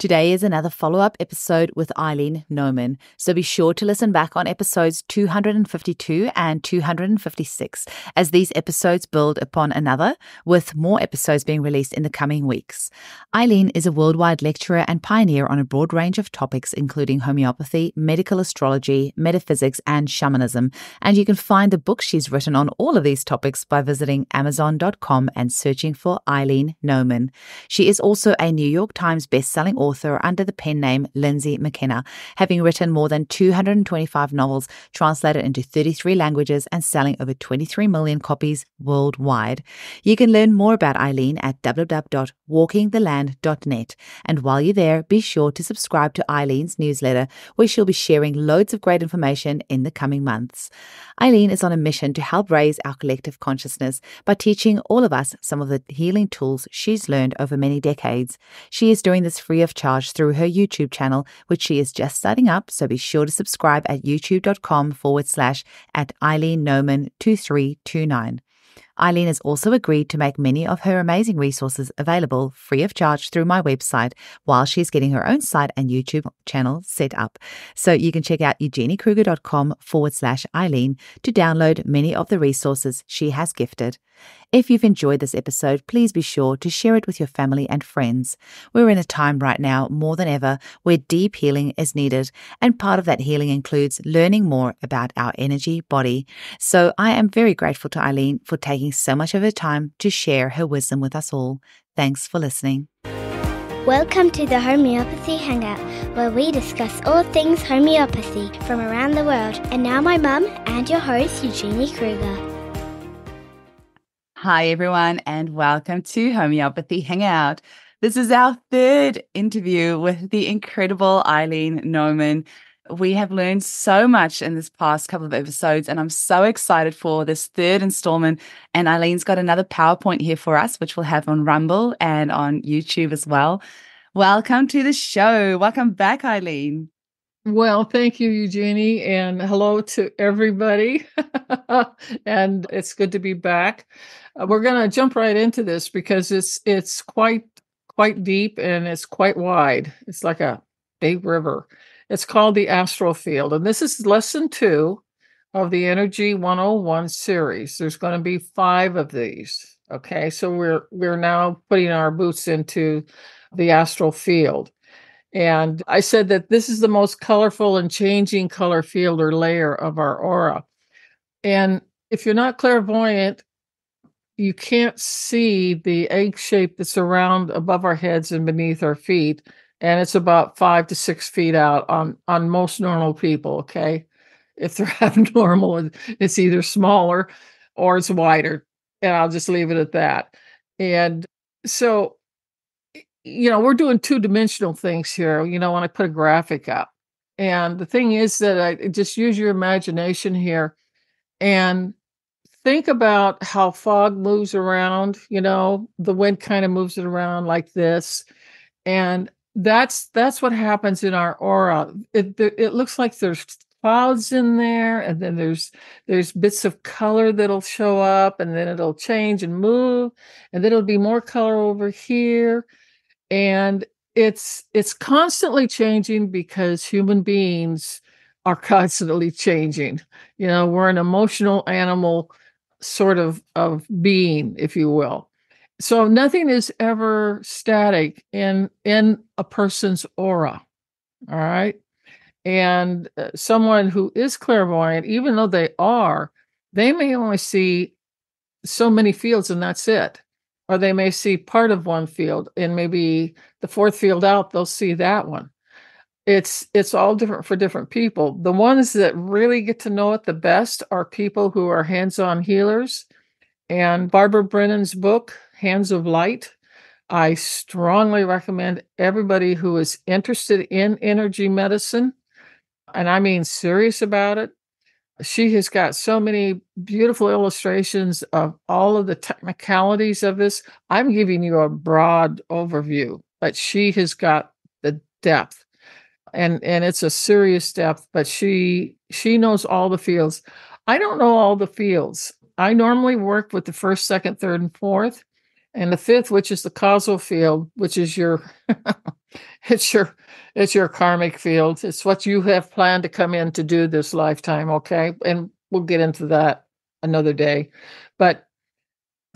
Today is another follow-up episode with Eileen Nauman, so be sure to listen back on episodes 252 and 256 as these episodes build upon another, with more episodes being released in the coming weeks. Eileen is a worldwide lecturer and pioneer on a broad range of topics including homeopathy, medical astrology, metaphysics, and shamanism, and you can find the books she's written on all of these topics by visiting Amazon.com and searching for Eileen Nauman. She is also a New York Times best-selling author under the pen name Lindsay McKenna, having written more than 225 novels translated into 33 languages and selling over 23 million copies worldwide. You can learn more about Eileen at www.walkingtheland.net. And while you're there, be sure to subscribe to Eileen's newsletter, where she'll be sharing loads of great information in the coming months. Eileen is on a mission to help raise our collective consciousness by teaching all of us some of the healing tools she's learned over many decades. She is doing this free of charge through her YouTube channel, which she is just starting up, so be sure to subscribe at youtube.com/@EileenNauman2329. Eileen has also agreed to make many of her amazing resources available free of charge through my website while she's getting her own site and YouTube channel set up. So you can check out eugeniekruger.com/Eileen to download many of the resources she has gifted. If you've enjoyed this episode, please be sure to share it with your family and friends. We're in a time right now more than ever where deep healing is needed, and part of that healing includes learning more about our energy body. So I am very grateful to Eileen for taking so much of her time to share her wisdom with us all. Thanks for listening. Welcome to the Homeopathy Hangout, where we discuss all things homeopathy from around the world. And now my mum and your host, Eugenie Kruger. Hi, everyone, and welcome to Homeopathy Hangout. This is our third interview with the incredible Eileen Nauman. We have learned so much in this past couple of episodes, and I'm so excited for this third installment. And Eileen's got another PowerPoint here for us, which we'll have on Rumble and on YouTube as well. Welcome to the show. Welcome back, Eileen. Well, thank you, Eugenie, and hello to everybody. And it's good to be back. We're going to jump right into this because it's quite deep and it's quite wide. It's like a big river. It's called the Astral field, and this is lesson 2 of the Energy 101 series. There's going to be 5 of these. Okay, so we're now putting our boots into the astral field. And I said that this is the most colorful and changing color field or layer of our aura. And if you're not clairvoyant, you can't see the egg shape that's around above our heads and beneath our feet. And it's about 5 to 6 feet out on most normal people, okay? If they're abnormal, it's either smaller or it's wider. And I'll just leave it at that. And so, we're doing 2-dimensional things here, when I put a graphic up. And the thing is that I just use your imagination here and think about how fog moves around, the wind kind of moves it around like this. And that's what happens in our aura. It looks like there's clouds in there, and then there's bits of color that'll show up, and then it'll change and move, and then it'll be more color over here. And it's constantly changing because human beings are constantly changing. We're an emotional animal sort of being, if you will. So nothing is ever static in a person's aura. All right. And someone who is clairvoyant, even though they may only see so many fields and that's it. Or they may see part of one field, and maybe the 4th field out, they'll see that one. It's all different for different people. The ones that really get to know it the best are people who are hands-on healers. And Barbara Brennan's book, Hands of Light, I strongly recommend everybody who is interested in energy medicine, and I mean serious about it. She has got so many beautiful illustrations of all of the technicalities of this. I'm giving you a broad overview, but she has got the depth, and it's a serious depth, but she knows all the fields. I don't know all the fields. I normally work with the 1st, 2nd, 3rd, and 4th, and the 5th, which is the causal field, which is your It's your it's your karmic field. It's what you have planned to come in to do this lifetime, okay? And we'll get into that another day. But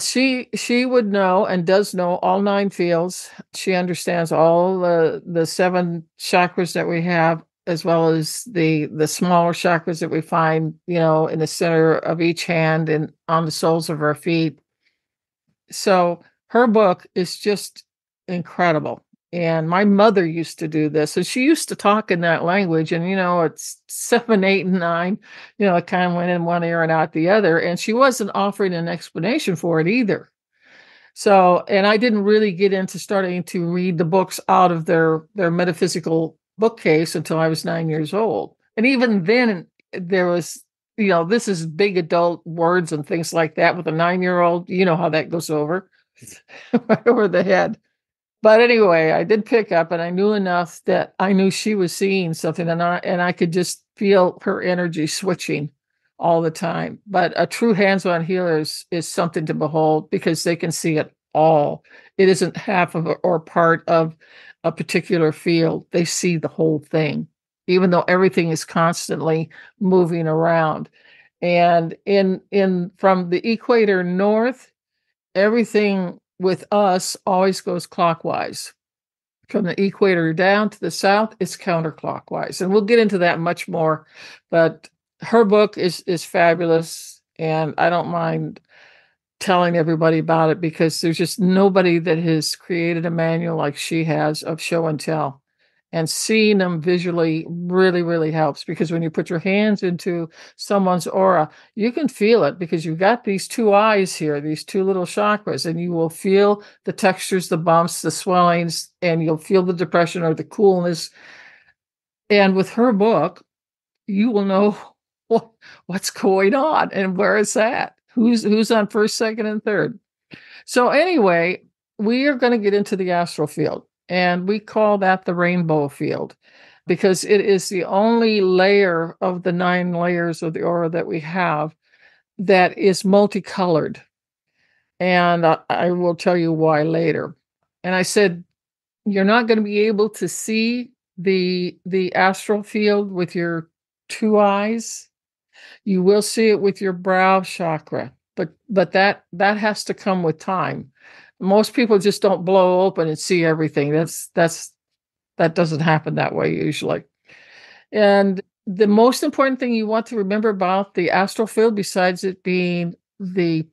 she would know and does know all 9 fields. She understands all the 7 chakras that we have, as well as the smaller chakras that we find, in the center of each hand and on the soles of our feet. So her book is just incredible. And my mother used to do this. And she used to talk in that language. And, it's 7, 8, and 9, it kind of went in one ear and out the other. And she wasn't offering an explanation for it either. So, and I didn't really get into starting to read the books out of their metaphysical bookcase until I was 9 years old. And even then, there was, this is big adult words and things like that with a 9-year-old. You know how that goes over, right over the head. But anyway, I did pick up, and I knew enough that I knew she was seeing something, and I could just feel her energy switching all the time. But a true hands-on healer is something to behold, because they can see it all. It isn't half of or part of a particular field. They see the whole thing, even though everything is constantly moving around. And in from the equator north, everything with us always goes clockwise. From the equator down to the south, it's counterclockwise. And we'll get into that much more. But her book is fabulous. And I don't mind telling everybody about it, because there's just nobody that has created a manual like she has of show and tell. And seeing them visually really, really helps, because when you put your hands into someone's aura, you can feel it, because you've got these 2 eyes here, these 2 little chakras, and you will feel the textures, the bumps, the swellings, and you'll feel the depression or the coolness. And with her book, you will know what's going on and where it's at, who's on first, second, and third. So anyway, we are going to get into the astral field. And we call that the rainbow field, because it is the only layer of the 9 layers of the aura that we have that is multicolored. And I will tell you why later. And I said, you're not going to be able to see the astral field with your 2 eyes. You will see it with your brow chakra, but that has to come with time. Most people just don't blow open and see everything. That doesn't happen that way usually. And the most important thing you want to remember about the astral field, besides it being the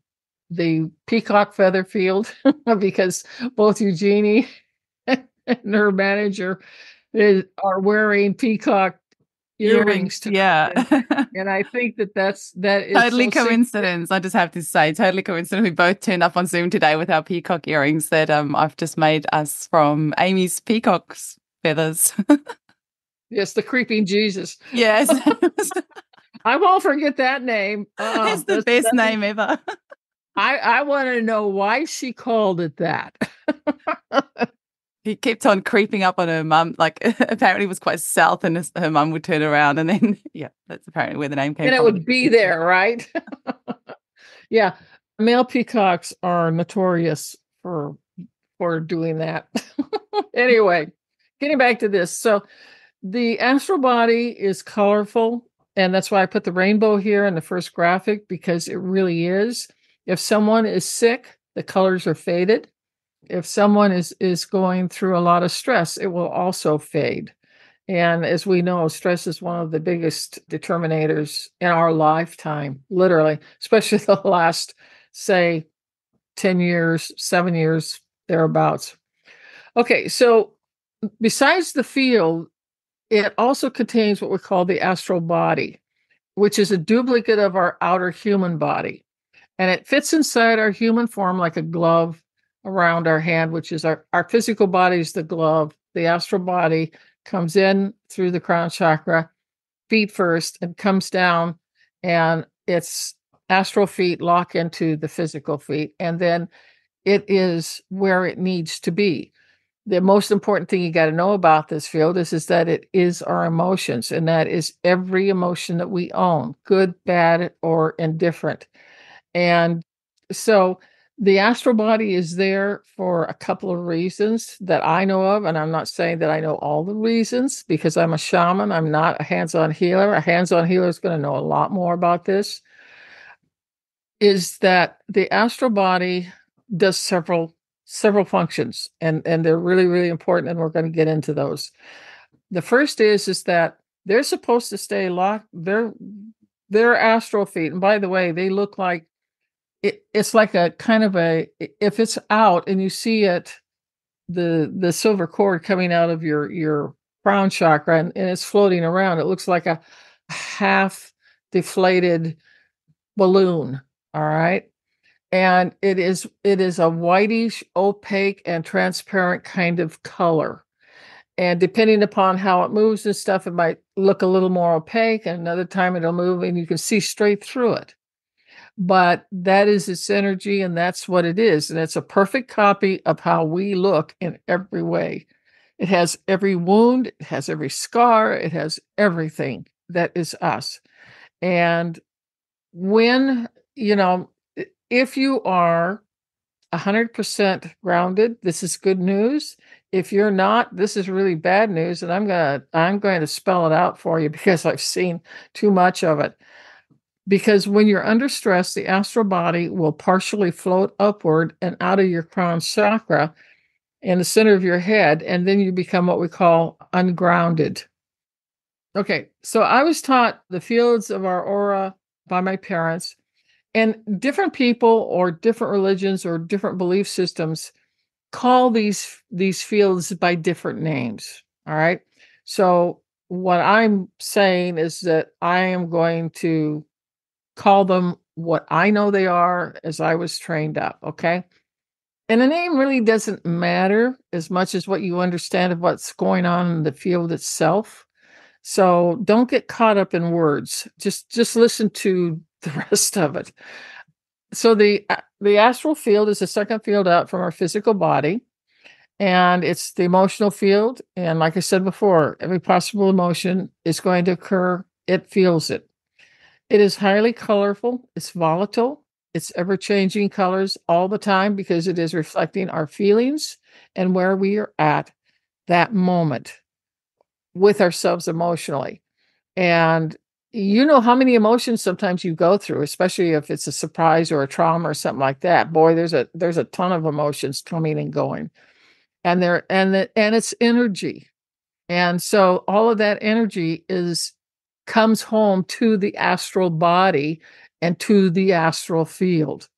peacock feather field, because both Eugenie and her manager are wearing peacock earrings tonight. Yeah. And I think that is totally coincidence. I just have to say, totally coincidence. We both turned up on Zoom today with our peacock earrings that I've just made us from Amy's peacock's feathers. Yes, the creeping Jesus. Yes. I won't forget that name. It's the best name ever. I want to know why she called it that. He kept on creeping up on her mum, like apparently it was quite south, and her mum would turn around, and then, yeah, that's apparently where the name came from. And it would be there, right? Yeah. Male peacocks are notorious for doing that. Anyway, getting back to this. So the astral body is colorful, and that's why I put the rainbow here in the first graphic, because it really is. If someone is sick, the colors are faded. If someone is going through a lot of stress, it will also fade. And as we know, stress is one of the biggest determinators in our lifetime, literally, especially the last, say, 10 years, 7 years, thereabouts. Okay, so besides the field, it also contains what we call the astral body, which is a duplicate of our outer human body. And it fits inside our human form like a glove around our hand, which is our physical body is the glove. The astral body comes in through the crown chakra, feet first, and comes down, and its astral feet lock into the physical feet. And then it is where it needs to be. The most important thing you got to know about this field is that it is our emotions, and that is every emotion that we own, good, bad, or indifferent. And so The astral body is there for a couple of reasons that I know of, and I'm not saying that I know all the reasons because I'm a shaman. I'm not a hands-on healer. A hands-on healer is going to know a lot more about this. Is that the astral body does several functions, and they're really, really important, and we're going to get into those. The first is that they're supposed to stay locked. Their astral feet, and by the way, they look like it's like a kind of if it's out and you see it, the silver cord coming out of your crown chakra and it's floating around, it looks like a half deflated balloon. All right. And it is a whitish, opaque, and transparent kind of color. And depending upon how it moves and stuff, it might look a little more opaque, and another time it'll move and you can see straight through it. But that is its energy, and that's what it is. And it's a perfect copy of how we look in every way. It has every wound, it has every scar, it has everything that is us. And when, if you are 100% grounded, this is good news. If you're not, this is really bad news. And I'm going to spell it out for you because I've seen too much of it. Because when you're under stress, the astral body will partially float upward and out of your crown chakra in the center of your head, and then you become what we call ungrounded. Okay, so I was taught the fields of our aura by my parents, and different people or different religions or different belief systems call these fields by different names. All right. So what I'm saying is that I am going to call them what I know they are as I was trained up. Okay. And the name really doesn't matter as much as what you understand of what's going on in the field itself. So don't get caught up in words. Just listen to the rest of it. So the astral field is the second field out from our physical body, and it's the emotional field. And like I said before, every possible emotion is going to occur. It feels it. It is highly colorful. It's volatile. It's ever-changing colors all the time because it is reflecting our feelings and where we are at that moment with ourselves emotionally. And you know how many emotions sometimes you go through, especially if it's a surprise or a trauma or something like that. Boy, there's a ton of emotions coming and going. And it's energy. And so all of that energy comes home to the astral body and to the astral field.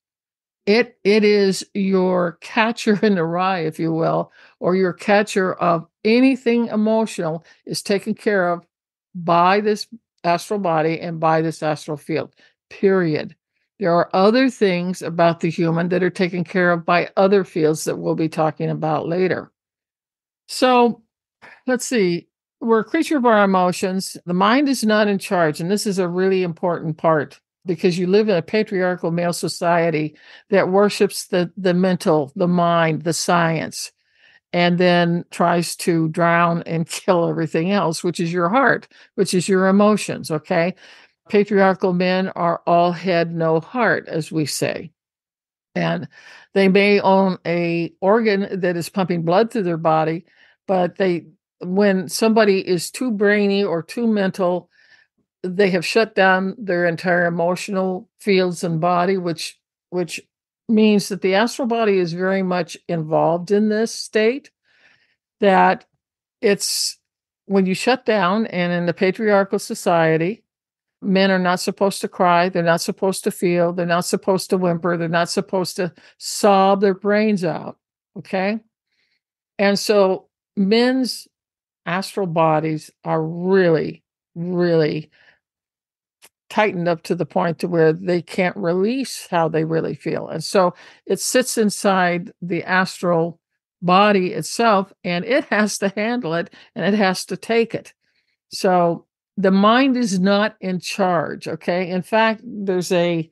It is your catcher in the rye, if you will, or your catcher of anything emotional is taken care of by this astral body and by this astral field, period. There are other things about the human that are taken care of by other fields that we'll be talking about later. So let's see. We're a creature of our emotions. The mind is not in charge. And this is a really important part because you live in a patriarchal male society that worships the mental, the mind, the science, and then tries to drown and kill everything else, which is your heart, which is your emotions, okay? Patriarchal men are all head, no heart, as we say. And they may own a organ that is pumping blood through their body, but when somebody is too brainy or too mental, they have shut down their entire emotional fields and body, which means that the astral body is very much involved in this state. That it's when you shut down, and in the patriarchal society, men are not supposed to cry, they're not supposed to feel, they're not supposed to whimper, they're not supposed to sob their brains out. Okay. And so men's astral bodies are really, really tightened up to the point to where they can't release how they really feel. And so it sits inside the astral body itself, and it has to handle it and it has to take it. So the mind is not in charge. Okay. In fact, there's a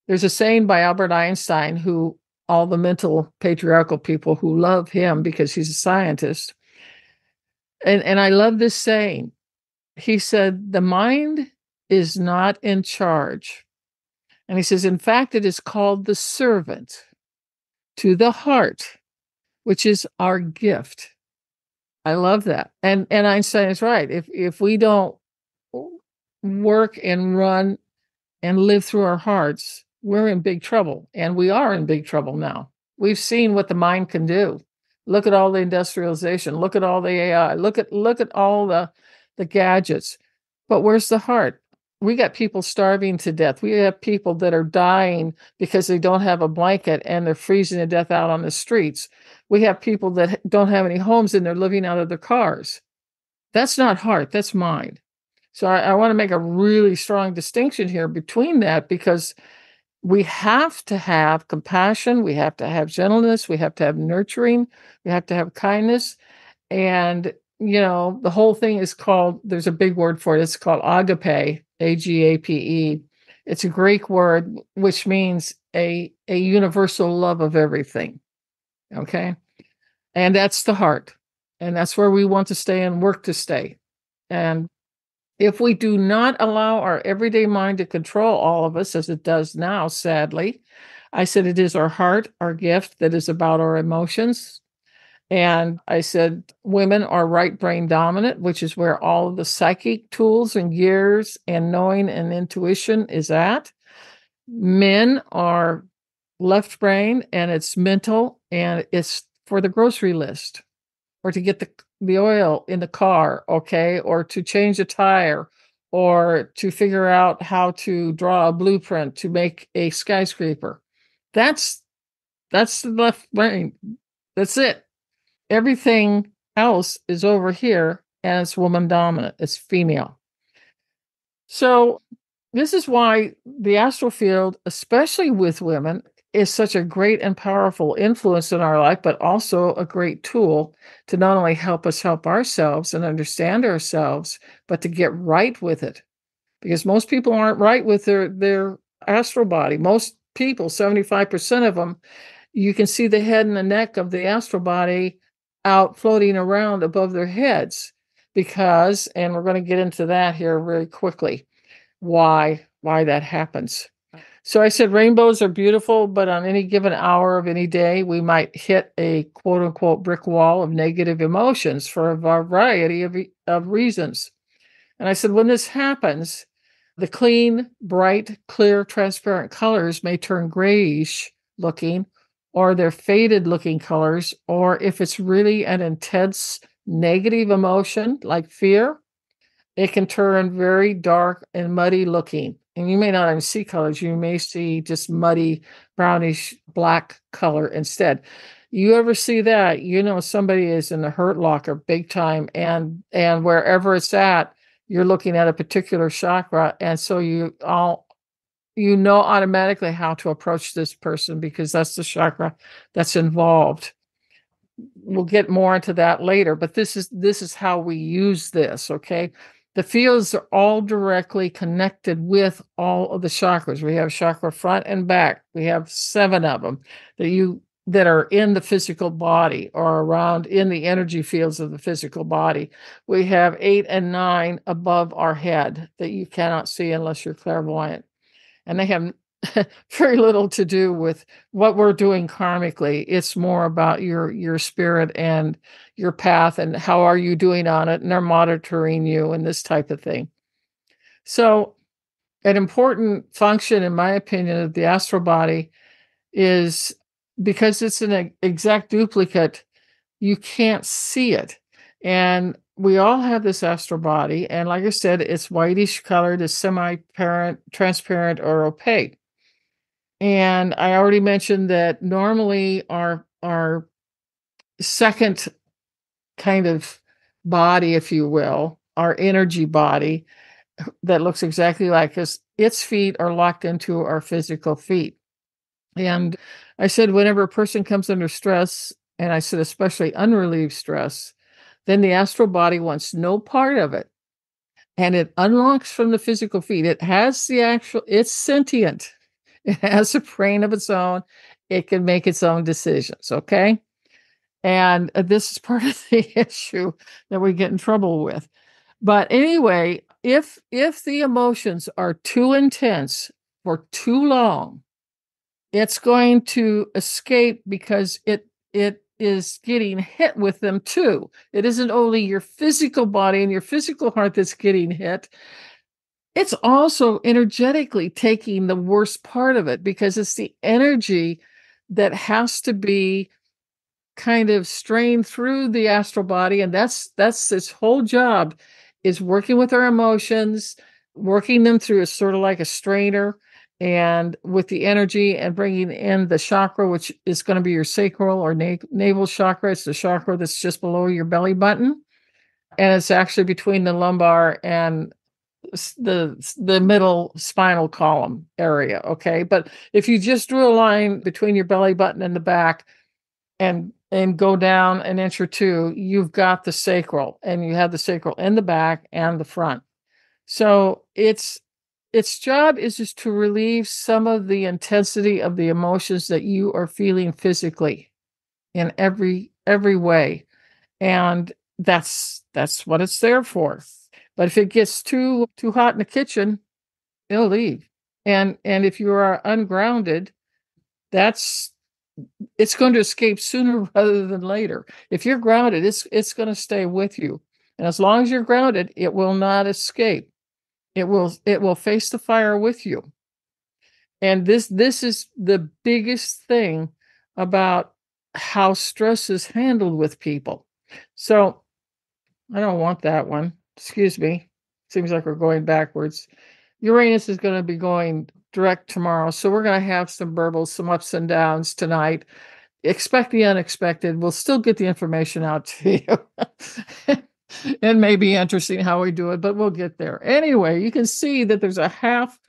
saying by Albert Einstein, who all the mental patriarchal people who love him because he's a scientist. And I love this saying. He said, the mind is not in charge. And he says, in fact, it is called the servant. to the heart, which is our gift. I love that. And Einstein is right. If we don't work and run and live through our hearts, we're in big trouble. And we are in big trouble now. We've seen what the mind can do. Look at all the industrialization. Look at all the AI. Look at all the gadgets. But where's the heart? We got people starving to death. We have people that are dying because they don't have a blanket and they're freezing to death out on the streets. We have people that don't have any homes and they're living out of their cars. That's not heart, that's mind. So I want to make a really strong distinction here between that, because we have to have compassion, we have to have gentleness, we have to have nurturing, we have to have kindness. And, the whole thing is called, there's a big word for it, it's called agape, AGAPE. It's a Greek word, which means a universal love of everything. Okay? And that's the heart. And that's where we want to stay and work to stay. And if we do not allow our everyday mind to control all of us, as it does now, sadly, I said it is our heart, our gift, that is about our emotions. And I said women are right brain dominant, which is where all of the psychic tools and gears and knowing and intuition is at. Men are left brain, and it's mental, and it's for the grocery list, or to get the oil in the car, okay, or to change a tire, or to figure out how to draw a blueprint to make a skyscraper. That's the left brain. That's it. Everything else is over here, and it's woman dominant. It's female. So this is why the astral field, especially with women, is such a great and powerful influence in our life, but also a great tool to not only help us help ourselves and understand ourselves, but to get right with it. Because most people aren't right with their astral body. Most people, 75% of them, you can see the head and the neck of the astral body out floating around above their heads. Because, and we're going to get into that here very quickly, why that happens. So I said rainbows are beautiful, but on any given hour of any day, we might hit a quote unquote brick wall of negative emotions for a variety of reasons. And I said, when this happens, the clean, bright, clear, transparent colors may turn grayish looking, or they're faded looking colors, or if it's really an intense negative emotion like fear, it can turn very dark and muddy looking. And you may not even see colors. You may see just muddy, brownish, black color instead. You ever see that, somebody is in the hurt locker big time, and wherever it's at, you're looking at a particular chakra. And so you know automatically how to approach this person, because that's the chakra that's involved. We'll get more into that later, but this is how we use this, okay? The fields are all directly connected with all of the chakras. We have chakra front and back. We have 7 of them that are in the physical body or around in the energy fields of the physical body. We have 8 and 9 above our head that you cannot see unless you're clairvoyant. And they have very little to do with what we're doing karmically. It's more about your spirit and your path and how are you doing on it, and they're monitoring you and this type of thing. So an important function, in my opinion, of the astral body is, because it's an exact duplicate, you can't see it. And we all have this astral body, and like I said, it's whitish colored, it's semi-transparent, transparent, or opaque. And I already mentioned that normally our second kind of body, if you will, our energy body that looks exactly like us, its feet are locked into our physical feet. And I said, whenever a person comes under stress, and I said especially unrelieved stress, then the astral body wants no part of it. And it unlocks from the physical feet. It has it's sentient. It has a brain of its own. It can make its own decisions, okay? And this is part of the issue that we get in trouble with. But anyway, if the emotions are too intense for too long, it's going to escape because it is getting hit with them too. It isn't only your physical body and your physical heart that's getting hit. It's also energetically taking the worst part of it because it's the energy that has to be kind of strained through the astral body. And that's its whole job, is working with our emotions, working them through. It's sort of like a strainer, and with the energy and bringing in the chakra, which is going to be your sacral or navel chakra. It's the chakra that's just below your belly button. And it's actually between the lumbar and the middle spinal column area. Okay. But if you just drew a line between your belly button and the back and go down an inch or two, you've got the sacral, and you have the sacral in the back and the front. So its job is just to relieve some of the intensity of the emotions that you are feeling physically in every way. And that's what it's there for. But if it gets too hot in the kitchen, it'll leave. And if you are ungrounded, it's going to escape sooner rather than later. If you're grounded, it's going to stay with you. And as long as you're grounded, it will not escape. It will face the fire with you. And this is the biggest thing about how stress is handled with people. So I don't want that one. Excuse me. Seems like we're going backwards. Uranus is going to be going direct tomorrow. So we're going to have some burbles, some ups and downs tonight. Expect the unexpected. We'll still get the information out to you. It may be interesting how we do it, but we'll get there. Anyway, you can see that there's a half,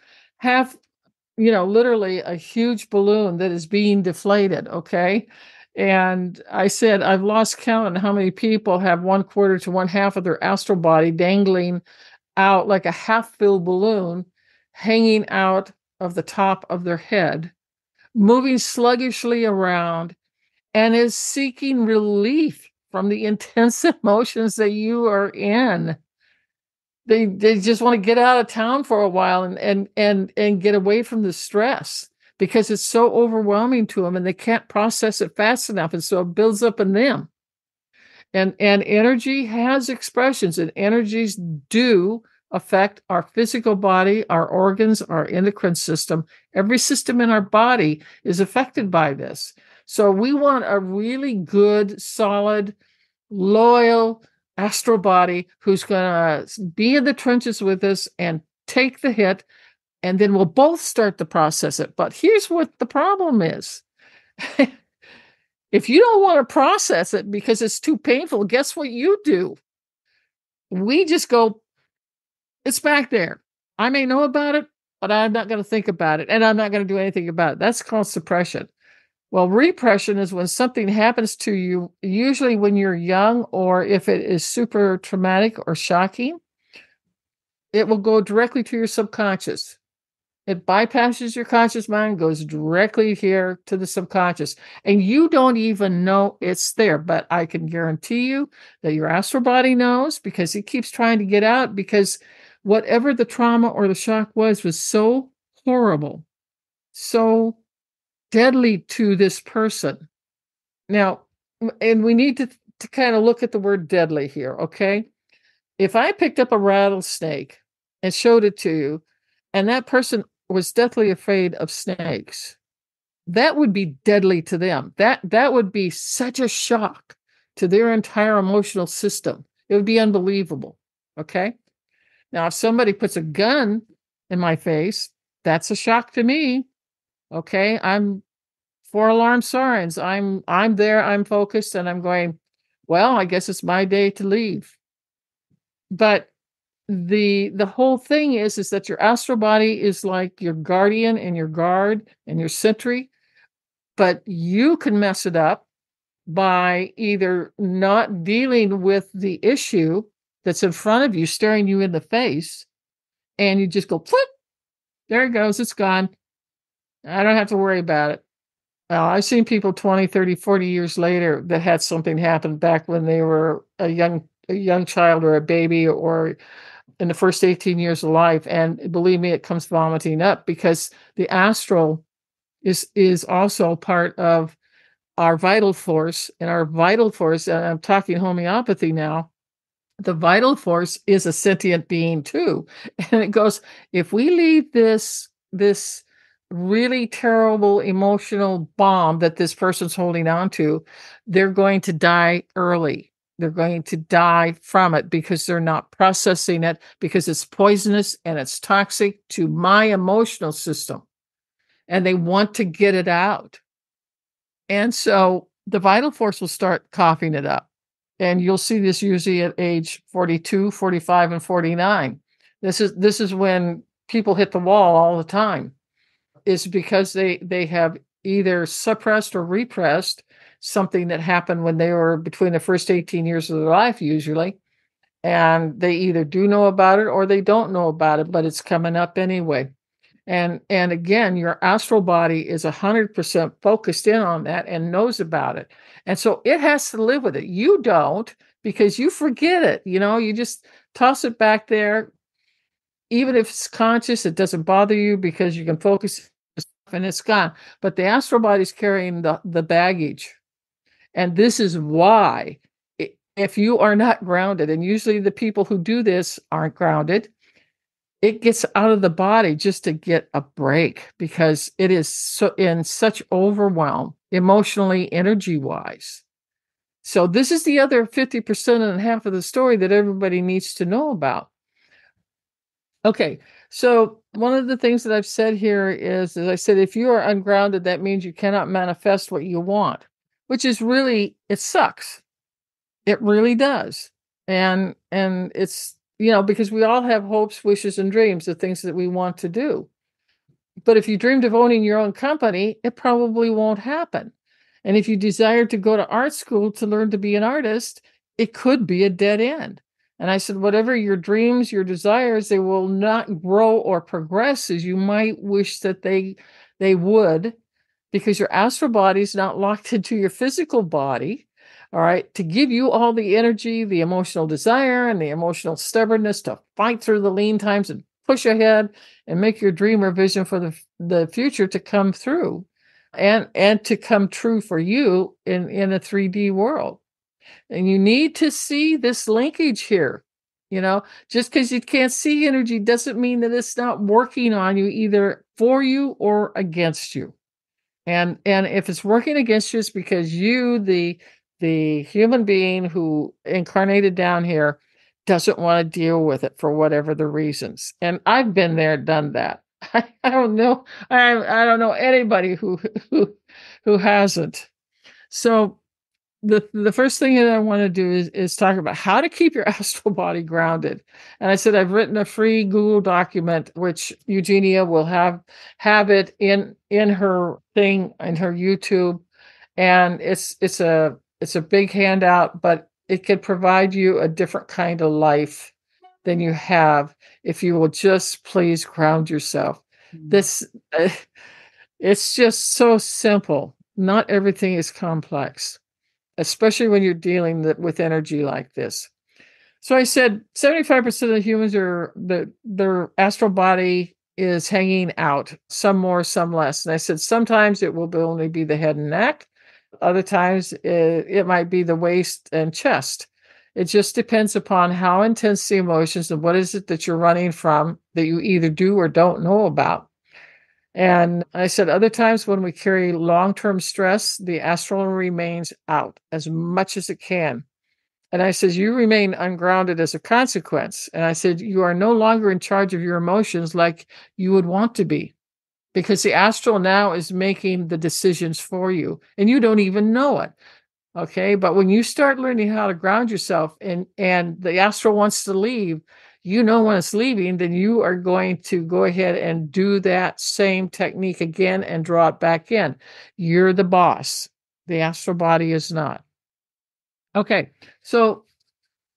literally a huge balloon that is being deflated. Okay. And I said, I've lost count on how many people have 1/4 to 1/2 of their astral body dangling out like a half-filled balloon, hanging out of the top of their head, moving sluggishly around, and is seeking relief from the intense emotions that you are in. They just want to get out of town for a while and get away from the stress, because it's so overwhelming to them and they can't process it fast enough. And so it builds up in them. And energy has expressions, and energies do affect our physical body, our organs, our endocrine system. Every system in our body is affected by this. So we want a really good, solid, loyal astral body who's going to be in the trenches with us and take the hit, and then we'll both start to process it. But here's what the problem is. If you don't want to process it because it's too painful, guess what you do? We just go, it's back there. I may know about it, but I'm not going to think about it, and I'm not going to do anything about it. That's called suppression. Well, repression is when something happens to you, usually when you're young, or if it is super traumatic or shocking, it will go directly to your subconscious. It bypasses your conscious mind, goes directly here to the subconscious. And you don't even know it's there. But I can guarantee you that your astral body knows, because it keeps trying to get out, because whatever the trauma or the shock was so horrible, so deadly to this person. Now, and we need to kind of look at the word deadly here, okay? If I picked up a rattlesnake and showed it to you, and that person was deathly afraid of snakes, that would be deadly to them. That would be such a shock to their entire emotional system. It would be unbelievable, okay? Now, if somebody puts a gun in my face, that's a shock to me, okay? I'm 4 alarm sirens. I'm there, I'm focused, and I'm going, well, I guess it's my day to leave. But the whole thing is that your astral body is like your guardian and your guard and your sentry, but you can mess it up by either not dealing with the issue that's in front of you, staring you in the face, and you just go, flip, there it goes, it's gone. I don't have to worry about it. Well, I've seen people 20, 30, 40 years later that had something happen back when they were a young child or a baby, or in the first 18 years of life. And believe me, it comes vomiting up, because the astral is also part of our vital force. And our vital force, and I'm talking homeopathy now, the vital force is a sentient being too. And it goes, if we leave this really terrible emotional bomb that this person's holding on to, they're going to die early. They're going to die from it because they're not processing it, because it's poisonous and it's toxic to my emotional system. And they want to get it out. And so the vital force will start coughing it up. And you'll see this usually at age 42, 45, and 49. This is when people hit the wall all the time. Is because they have either suppressed or repressed something that happened when they were between the first 18 years of their life, usually. And they either do know about it or they don't know about it, but it's coming up anyway. And again, your astral body is 100% focused in on that and knows about it. And so it has to live with it. You don't, because you forget it. You just toss it back there. Even if it's conscious, it doesn't bother you because you can focus and it's gone. But the astral body is carrying the baggage. And this is why, if you are not grounded, and usually the people who do this aren't grounded, it gets out of the body just to get a break because it is so in such overwhelm, emotionally, energy-wise. So this is the other 50% and half of the story that everybody needs to know about. Okay, so one of the things that I've said here is, as I said, if you are ungrounded, that means you cannot manifest what you want, which is really, it sucks. It really does. And it's, because we all have hopes, wishes, and dreams of things that we want to do. But if you dreamed of owning your own company, it probably won't happen. And if you desire to go to art school to learn to be an artist, it could be a dead end. And I said, whatever your dreams, your desires, they will not grow or progress as you might wish that they would, because your astral body is not locked into your physical body, all right, to give you all the energy, the emotional desire, and the emotional stubbornness to fight through the lean times and push ahead and make your dream or vision for the future to come through and to come true for you in a 3D world. And you need to see this linkage here. Just because you can't see energy doesn't mean that it's not working on you, either for you or against you. And if it's working against you, it's because you, the human being who incarnated down here, doesn't want to deal with it for whatever the reasons. And I've been there, done that. I don't know. I don't know anybody who hasn't. So the first thing that I want to do is talk about how to keep your astral body grounded. And I said, I've written a free Google document, which Eugenia will have it in her thing, in her YouTube. And it's a big handout, but it could provide you a different kind of life than you have if you will just please ground yourself. It's just so simple. Not everything is complex, especially when you're dealing with energy like this. So I said 75% of the humans their astral body is hanging out, some more, some less. And I said sometimes it will only be the head and neck. Other times it might be the waist and chest. It just depends upon how intense the emotions and what is it that you're running from that you either do or don't know about. And I said other times when we carry long-term stress, the astral remains out as much as it can. And I said, you remain ungrounded as a consequence. And I said, you are no longer in charge of your emotions like you would want to be, because the astral now is making the decisions for you and you don't even know it. Okay. But when you start learning how to ground yourself and the astral wants to leave, when it's leaving, then you are going to go ahead and do that same technique again and draw it back in. You're the boss. The astral body is not. Okay. So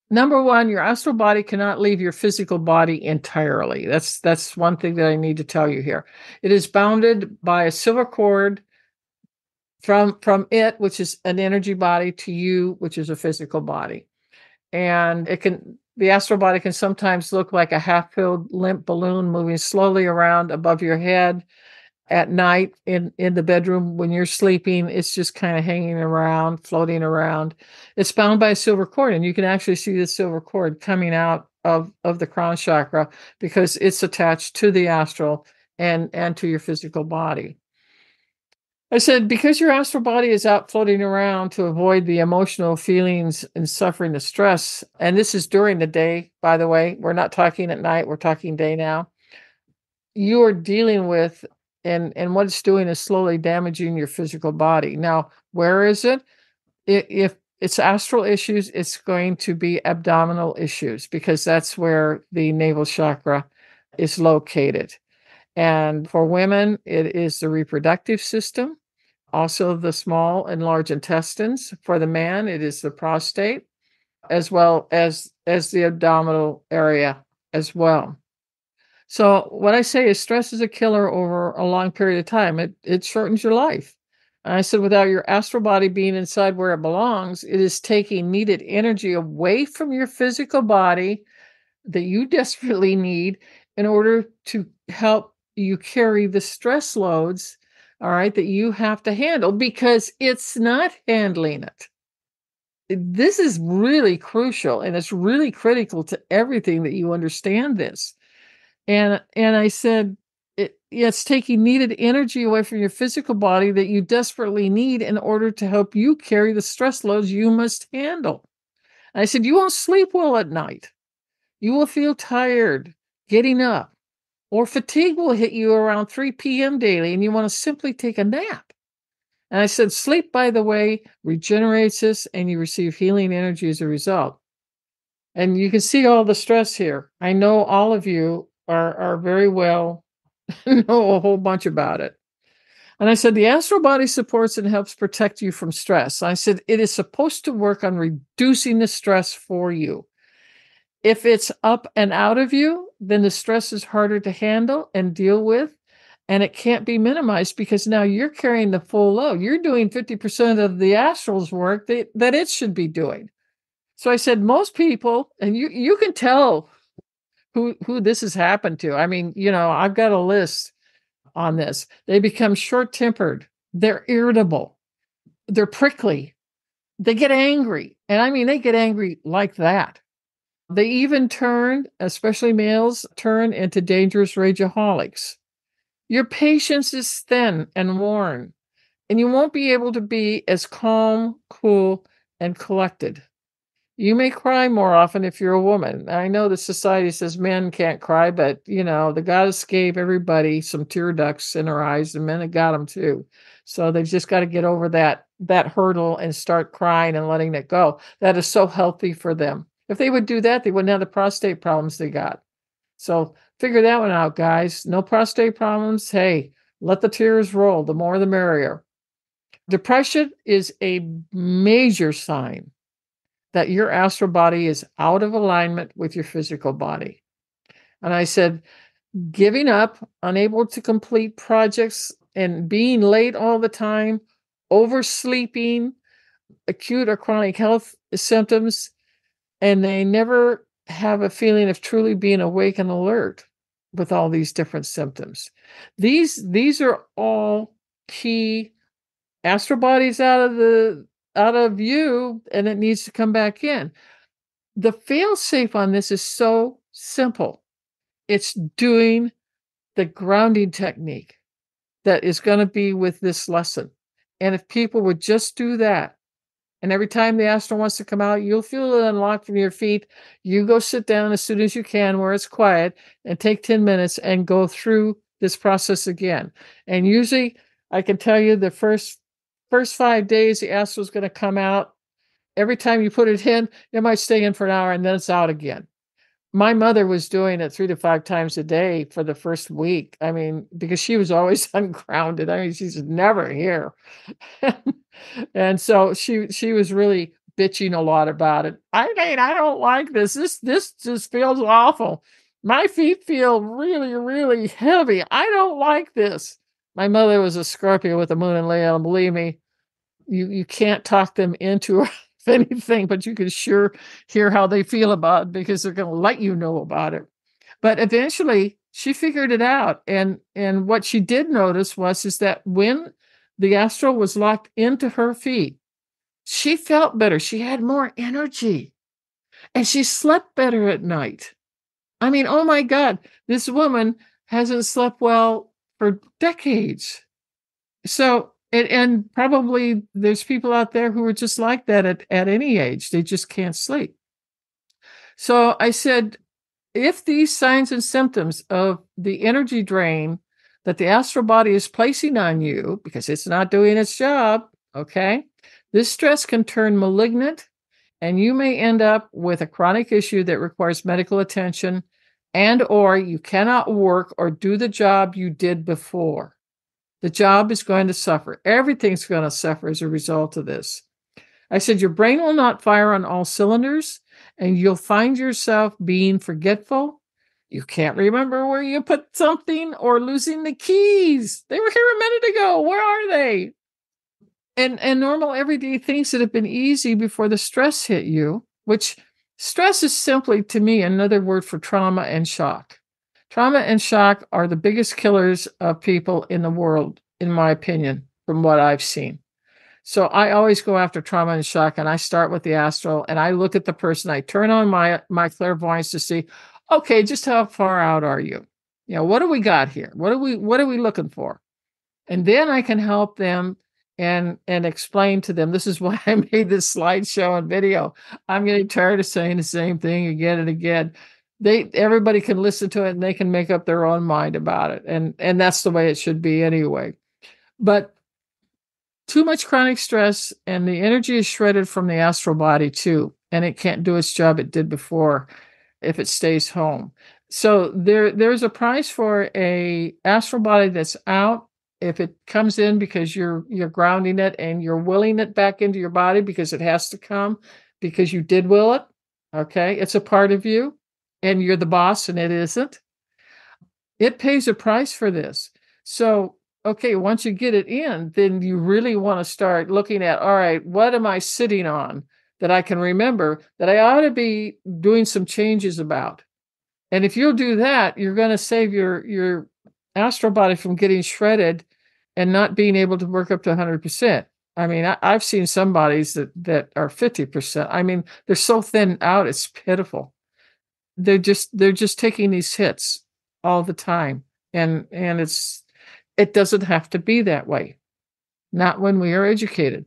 number one, your astral body cannot leave your physical body entirely. That's one thing that I need to tell you here. It is bounded by a silver cord from it, which is an energy body, to you, which is a physical body. And the astral body can sometimes look like a half-filled limp balloon moving slowly around above your head. at night in the bedroom when you're sleeping. It's just kind of hanging around, floating around. It's bound by a silver cord, and you can actually see the silver cord coming out of the crown chakra because it's attached to the astral and to your physical body. I said, because your astral body is out floating around to avoid the emotional feelings and suffering, the stress, and this is during the day, by the way, we're not talking at night, we're talking day now. You are dealing with, and what it's doing is slowly damaging your physical body. Now, where is it? If it's astral issues, it's going to be abdominal issues because that's where the navel chakra is located. And for women, it is the reproductive system, also the small and large intestines. For the man, it is the prostate, as well as the abdominal area as well. So what I say is stress is a killer over a long period of time. It shortens your life. And I said, without your astral body being inside where it belongs, it is taking needed energy away from your physical body that you desperately need in order to help you carry the stress loads, all right, that you have to handle because it's not handling it. This is really crucial, and it's really critical to everything that you understand this. And I said, it's taking needed energy away from your physical body that you desperately need in order to help you carry the stress loads you must handle. And I said, you won't sleep well at night. You will feel tired getting up, or fatigue will hit you around 3 p.m. daily, and you want to simply take a nap. And I said, sleep, by the way, regenerates us, and you receive healing energy as a result. And you can see all the stress here. I know all of you are very well know a whole bunch about it. And I said, the astral body supports and helps protect you from stress. I said, it is supposed to work on reducing the stress for you. If it's up and out of you, then the stress is harder to handle and deal with, and it can't be minimized because now you're carrying the full load. You're doing 50% of the astral's work that it should be doing. So I said, most people, and you can tell who this has happened to. I mean, I've got a list on this. They become short-tempered. They're irritable. They're prickly. They get angry. And I mean, they get angry like that. They even turn, especially males, turn into dangerous rageaholics. Your patience is thin and worn, and you won't be able to be as calm, cool, and collected. You may cry more often if you're a woman. I know the society says men can't cry, but, the goddess gave everybody some tear ducts in her eyes, and men have got them too. So they've just got to get over that hurdle and start crying and letting it go. That is so healthy for them. If they would do that, they wouldn't have the prostate problems they got. So figure that one out, guys. No prostate problems. Hey, let the tears roll. The more, the merrier. Depression is a major sign that your astral body is out of alignment with your physical body. And I said, giving up, unable to complete projects, and being late all the time, oversleeping, acute or chronic health symptoms, and they never have a feeling of truly being awake and alert with all these different symptoms. These are all key astral bodies out of you, and it needs to come back in. The fail-safe on this is so simple. It's doing the grounding technique that is going to be with this lesson. And if people would just do that, and every time the astral wants to come out, you'll feel it unlock from your feet. You go sit down as soon as you can where it's quiet and take 10 minutes and go through this process again. And usually, I can tell you the first 5 days, the astral is going to come out. Every time you put it in, it might stay in for an hour and then it's out again. My mother was doing it 3 to 5 times a day for the first week. I mean, because she was always ungrounded. I mean, she's never here. And so she was really bitching a lot about it. I don't like this. This just feels awful. My feet feel really, really heavy. I don't like this. My mother was a Scorpio with the moon in Leo, and believe me, you can't talk them into anything, but you can sure hear how they feel about it because they're going to let you know about it. But eventually, she figured it out. And what she did notice is that when the astral was locked into her feet, she felt better. She had more energy and she slept better at night. I mean, oh my God, this woman hasn't slept well for decades. So, and probably there's people out there who are just like that at any age. They just can't sleep. So I said, if these signs and symptoms of the energy drain that the astral body is placing on you, because it's not doing its job, okay, this stress can turn malignant and you may end up with a chronic issue that requires medical attention, and or you cannot work or do the job you did before. The job is going to suffer. Everything's going to suffer as a result of this. I said, your brain will not fire on all cylinders, and you'll find yourself being forgetful. You can't remember where you put something, or losing the keys. They were here a minute ago. Where are they? And normal everyday things that have been easy before the stress hit you, which stress is simply, to me, another word for trauma and shock. Trauma and shock are the biggest killers of people in the world, in my opinion, from what I've seen. So I always go after trauma and shock, and I start with the astral, and I look at the person. I turn on my clairvoyance to see, okay, just how far out are you? You know, what do we got here? What are we looking for? And then I can help them and explain to them. This is why I made this slideshow and video. I'm getting tired of saying the same thing again and again. Everybody can listen to it and they can make up their own mind about it. And that's the way it should be anyway. But too much chronic stress and the energy is shredded from the astral body too. And it can't do its job it did before if it stays home. So there's a price for a astral body that's out. If it comes in because you're grounding it and you're willing it back into your body because it has to come, because you did will it, okay? It's a part of you and you're the boss and it isn't. It pays a price for this. So, okay, once you get it in, then you really want to start looking at, all right, what am I sitting on that I can remember that I ought to be doing some changes about? And if you'll do that, you're going to save your astral body from getting shredded and not being able to work up to 100%. I mean, I've seen some bodies that are 50%. I mean, they're so thin out, it's pitiful. They're just taking these hits all the time. And it doesn't have to be that way. Not when we are educated.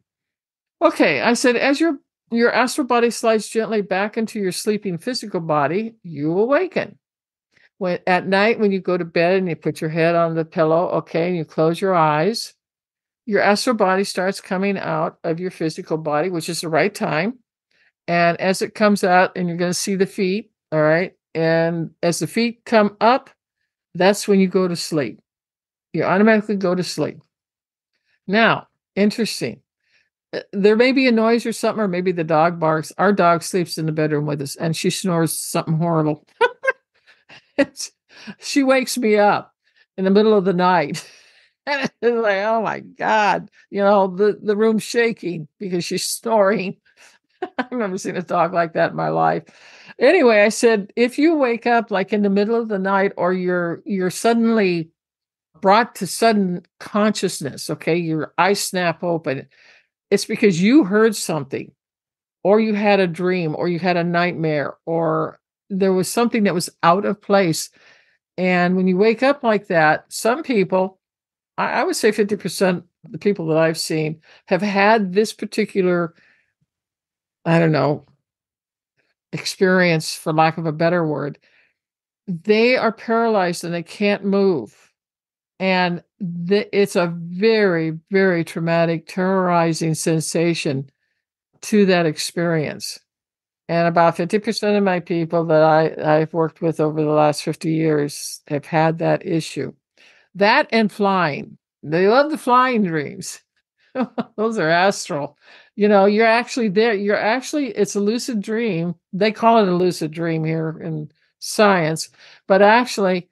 Okay, I said, as your astral body slides gently back into your sleeping physical body, you awaken. At night, when you go to bed and you put your head on the pillow, okay, and you close your eyes, your astral body starts coming out of your physical body, which is the right time. And as it comes out, and you're going to see the feet, all right? And as the feet come up, that's when you go to sleep. You automatically go to sleep. Now, interesting. There may be a noise or something, or maybe the dog barks. Our dog sleeps in the bedroom with us, and she snores something horrible. She wakes me up in the middle of the night. And it's like, oh my God, the room's shaking because she's snoring. I've never seen a dog like that in my life. Anyway, I said, if you wake up like in the middle of the night, or you're suddenly brought to sudden consciousness, okay, your eyes snap open, it's because you heard something, or you had a dream, or you had a nightmare, or there was something that was out of place. And when you wake up like that, some people, I would say 50% of the people that I've seen have had this particular, I don't know, experience, for lack of a better word. They are paralyzed and they can't move. And it's a very, very traumatic, terrorizing sensation to that experience. And about 50% of my people that I've worked with over the last 50 years have had that issue. That and flying. They love the flying dreams. Those are astral. You're actually there. It's a lucid dream. They call it a lucid dream here in science. But actually,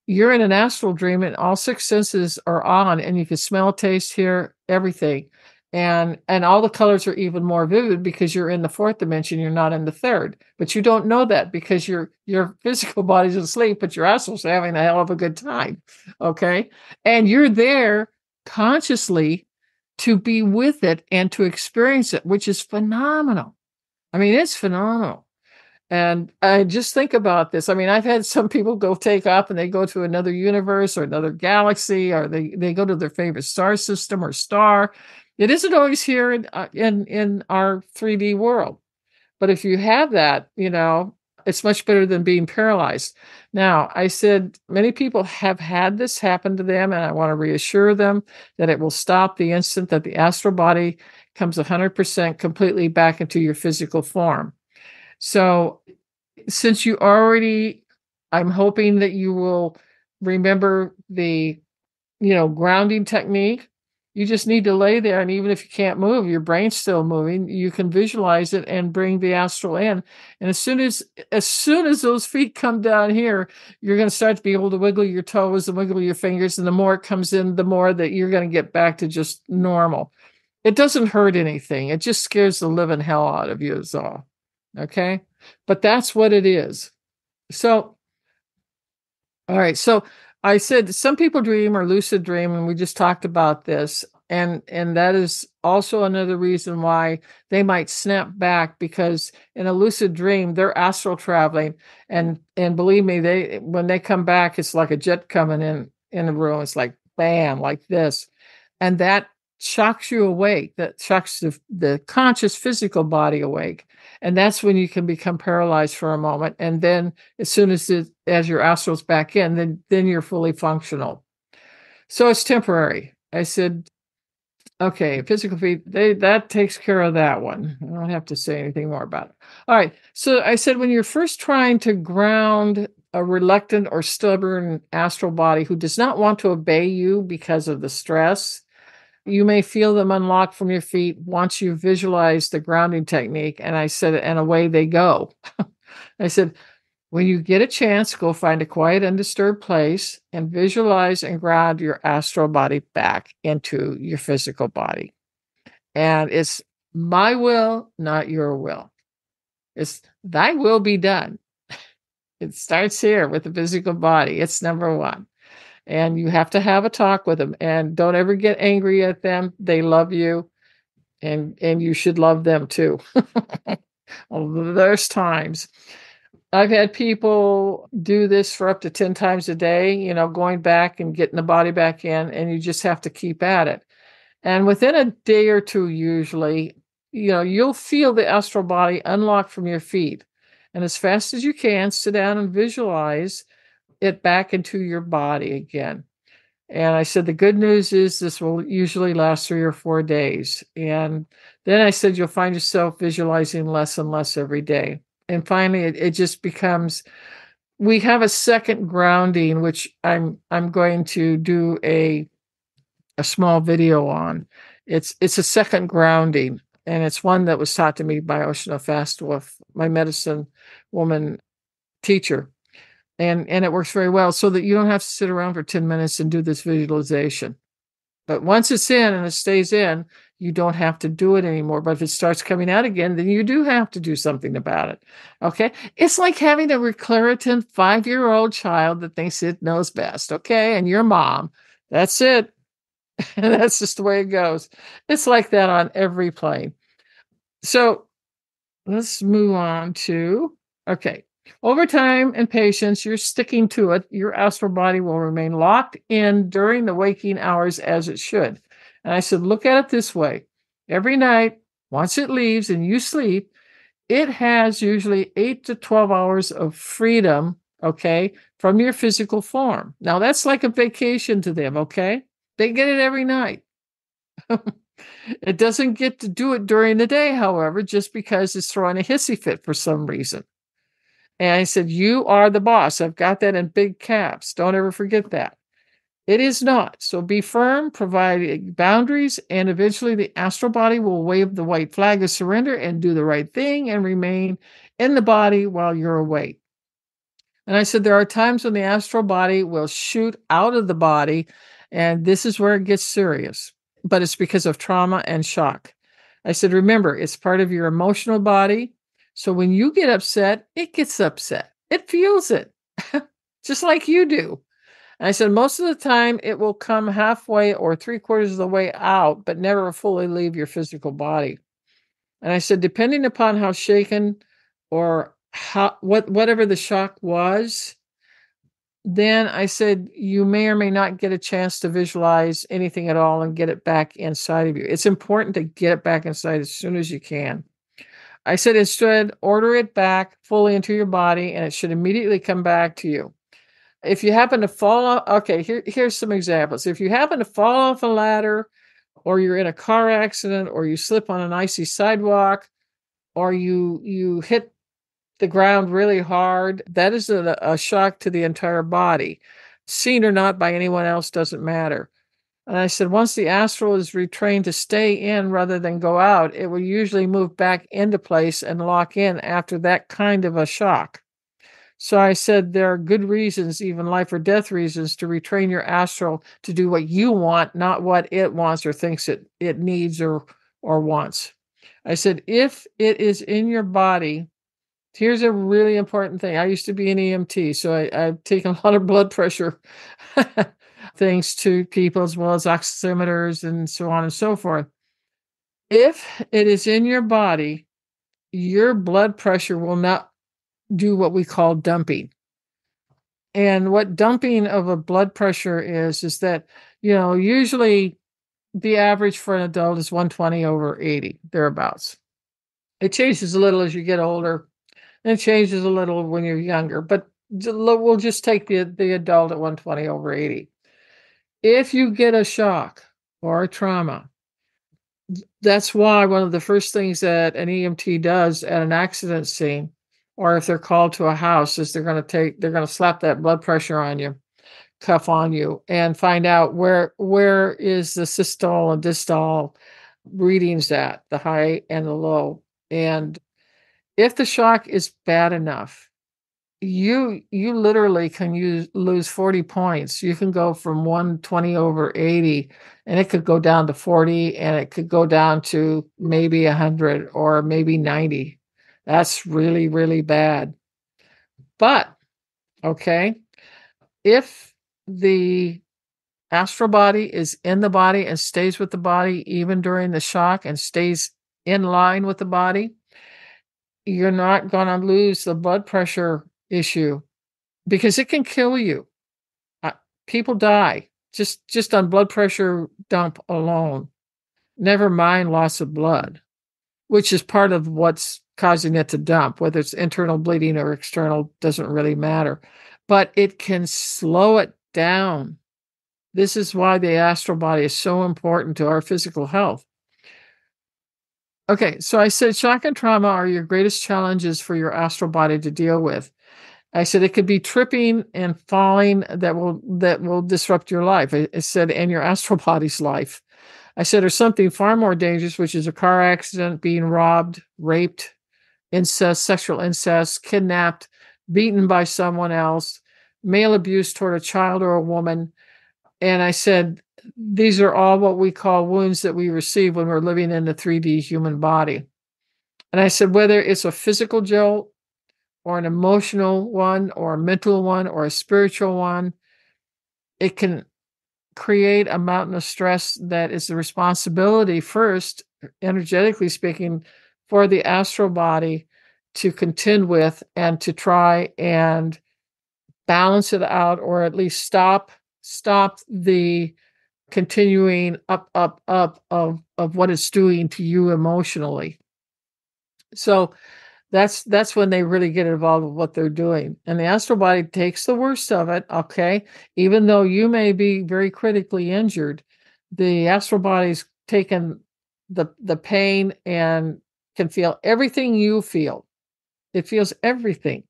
you're in an astral dream and all six senses are on, and you can smell, taste, hear, everything. And all the colors are even more vivid because you're in the fourth dimension, you're not in the third. But you don't know that because your physical body's asleep, but your astral's having a hell of a good time. Okay. And you're there consciously to be with it and to experience it, which is phenomenal. I mean, it's phenomenal. And I just think about this. I mean, I've had some people go take off and they go to another universe or another galaxy, or they go to their favorite star system or star. It isn't always here in our 3D world. But if you have that, it's much better than being paralyzed. Now, I said many people have had this happen to them, and I want to reassure them that it will stop the instant that the astral body comes 100% completely back into your physical form. So since I'm hoping that you will remember the, grounding technique. You just need to lay there, and even if you can't move, your brain's still moving. You can visualize it and bring the astral in. And as soon as those feet come down here, you're going to start to be able to wiggle your toes and wiggle your fingers. And the more it comes in, the more that you're going to get back to just normal. It doesn't hurt anything. It just scares the living hell out of you is all. Okay. But that's what it is. So, all right. So I said some people dream or lucid dream, and we just talked about this. And that is also another reason why they might snap back, because in a lucid dream, they're astral traveling. And believe me, when they come back, it's like a jet coming in the room. It's like, bam, like this. And that shocks you awake. That shocks the conscious physical body awake. And that's when you can become paralyzed for a moment. And then as soon as your astral's back in, then you're fully functional. So it's temporary. I said, okay, physical feet, that takes care of that one. I don't have to say anything more about it. All right. So I said, when you're first trying to ground a reluctant or stubborn astral body who does not want to obey you because of the stress, you may feel them unlock from your feet once you visualize the grounding technique. And I said, and away they go. I said, when you get a chance, go find a quiet, undisturbed place and visualize and ground your astral body back into your physical body. And it's my will, not your will. It's thy will be done. It starts here with the physical body. It's number one. And you have to have a talk with them, and don't ever get angry at them. They love you, and you should love them too. There's times I've had people do this for up to 10 times a day, going back and getting the body back in, and you just have to keep at it. And within a day or two, usually, you'll feel the astral body unlock from your feet. And as fast as you can, sit down and visualize it back into your body again. And I said, the good news is this will usually last 3 or 4 days. And then I said, you'll find yourself visualizing less and less every day. And finally, it just becomes, we have a second grounding, which I'm going to do a small video on. It's a second grounding, and it's one that was taught to me by Oshana Fastwolf, my medicine woman teacher. And it works very well, so that you don't have to sit around for 10 minutes and do this visualization. But once it's in and it stays in, you don't have to do it anymore. But if it starts coming out again, then you do have to do something about it. Okay? It's like having a recalcitrant 5-year-old child that thinks it knows best. Okay? And your mom. That's it. And that's just the way it goes. It's like that on every plane. So let's move on to, okay. Over time and patience, you're sticking to it. Your astral body will remain locked in during the waking hours as it should. And I said, look at it this way. Every night, once it leaves and you sleep, it has usually 8 to 12 hours of freedom, okay, from your physical form. Now, that's like a vacation to them, okay? They get it every night. It doesn't get to do it during the day, however, just because it's throwing a hissy fit for some reason. And I said, you are the boss. I've got that in big caps. Don't ever forget that. It is not. So be firm, provide boundaries, and eventually the astral body will wave the white flag of surrender and do the right thing and remain in the body while you're awake. And I said, there are times when the astral body will shoot out of the body, and this is where it gets serious. but it's because of trauma and shock. I said, remember, it's part of your emotional body. So when you get upset, it gets upset. It feels it, just like you do. And I said, most of the time it will come halfway or 3/4 of the way out, but never fully leave your physical body. And I said, depending upon how shaken or whatever the shock was, then I said, you may or may not get a chance to visualize anything at all and get it back inside of you. It's important to get it back inside as soon as you can. I said, instead, order it back fully into your body, and it should immediately come back to you. If you happen to fall off, okay, here's some examples. If you happen to fall off a ladder, or you're in a car accident, or you slip on an icy sidewalk, or you hit the ground really hard, that is a shock to the entire body. Seen or not by anyone else doesn't matter. And I said, once the astral is retrained to stay in rather than go out, it will usually move back into place and lock in after that kind of a shock. So I said, there are good reasons, even life or death reasons, to retrain your astral to do what you want, not what it wants or thinks it needs or wants. I said, if it is in your body, here's a really important thing. I used to be an EMT, so I've taken a lot of blood pressure things to people, as well as oximeters and so on and so forth. If it is in your body, your blood pressure will not do what we call dumping. And what dumping of a blood pressure is that, usually the average for an adult is 120/80, thereabouts. It changes a little as you get older, and it changes a little when you're younger, but we'll just take the adult at 120/80. If you get a shock or a trauma, that's why one of the first things that an EMT does at an accident scene, or if they're called to a house, is they're going to slap that blood pressure on you, cuff on you, and find out where is the systole and distal readings at, the high and the low. And if the shock is bad enough, you literally can lose 40 points. You can go from 120/80, and it could go down to 40, and it could go down to maybe 100 or maybe 90. That's really, really bad. But, okay, if the astral body is in the body and stays with the body even during the shock and stays in line with the body, you're not going to lose the blood pressure issue, because it can kill you. People die just on blood pressure dump alone, never mind loss of blood, which is part of what's causing it to dump. Whether it's internal bleeding or external doesn't really matter, but it can slow it down. This is why the astral body is so important to our physical health. Okay, so I said shock and trauma are your greatest challenges for your astral body to deal with. I said it could be tripping and falling that will disrupt your life. I said, and your astral body's life. I said, or something far more dangerous, which is a car accident, being robbed, raped, incest, sexual incest, kidnapped, beaten by someone else, male abuse toward a child or a woman. And I said, these are all what we call wounds that we receive when we're living in the 3D human body. And I said, whether it's a physical jolt, or an emotional one, or a mental one, or a spiritual one, it can create a mountain of stress that is the responsibility, first, energetically speaking, for the astral body to contend with and to try and balance it out, or at least stop the continuing up of what it's doing to you emotionally. So that's when they really get involved with what they're doing. And the astral body takes the worst of it, okay? Even though you may be very critically injured, the astral body's taken the pain and can feel everything you feel. It feels everything.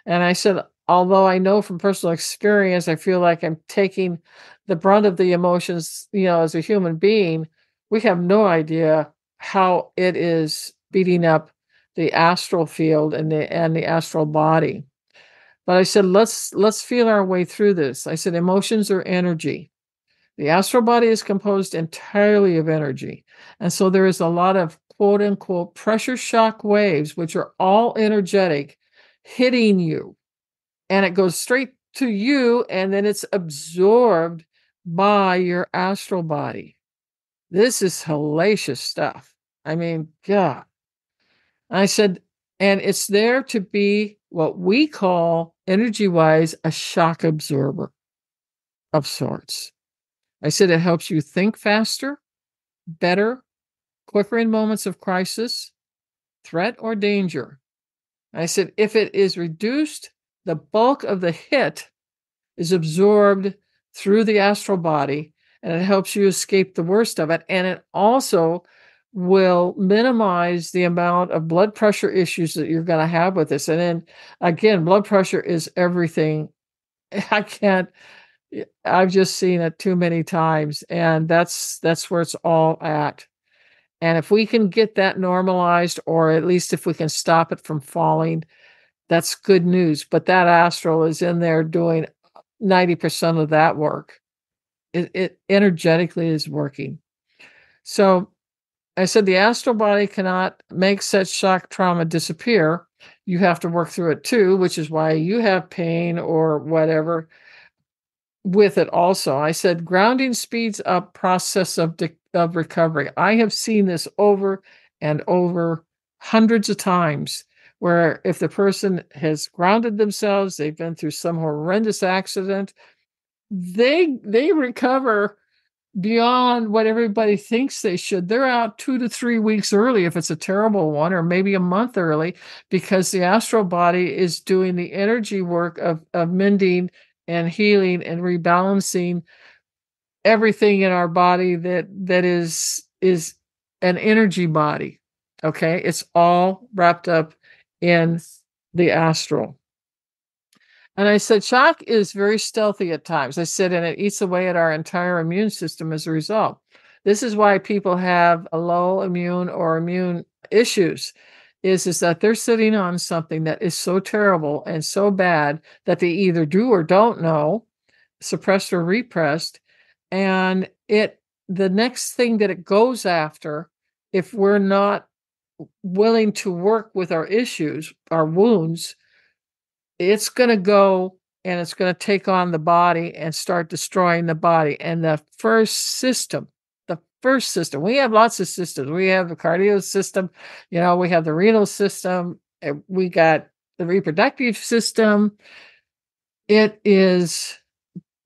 And I said, although I know from personal experience, I feel like I'm taking the brunt of the emotions, as a human being, we have no idea how it is beating up the astral field and the astral body. But I said, let's feel our way through this. I said, emotions are energy. The astral body is composed entirely of energy. And so there is a lot of quote unquote pressure shock waves, which are all energetic, hitting you. And it goes straight to you, and then it's absorbed by your astral body. This is hellacious stuff. I mean, God. I said, and it's there to be what we call, energy-wise, a shock absorber of sorts. I said it helps you think faster, better, quicker in moments of crisis, threat, or danger. I said, if it is reduced, the bulk of the hit is absorbed through the astral body, and it helps you escape the worst of it. And it also will minimize the amount of blood pressure issues that you're going to have with this. And then again, blood pressure is everything. I've just seen it too many times, and that's where it's all at. And if we can get that normalized, or at least if we can stop it from falling, that's good news. But that astral is in there doing 90% of that work. It energetically is working. So I said the astral body cannot make such shock trauma disappear. You have to work through it too, which is why you have pain or whatever with it also. I said grounding speeds up process of recovery. I have seen this over and over hundreds of times, where if the person has grounded themselves, they've been through some horrendous accident, they recover beyond what everybody thinks they should. They're out 2 to 3 weeks early if it's a terrible one, or maybe a month early, because the astral body is doing the energy work of mending and healing and rebalancing everything in our body that is an energy body. Okay, it's all wrapped up in the astral. And I said, shock is very stealthy at times. I said, and it eats away at our entire immune system as a result. This is why people have a low immune or immune issues, is that they're sitting on something that is so terrible and so bad that they either do or don't know, suppressed or repressed. And the next thing that it goes after, if we're not willing to work with our issues, our wounds, it's going to go and it's going to take on the body and start destroying the body. And the first system, we have lots of systems. We have the cardio system, we have the renal system, we got the reproductive system. It is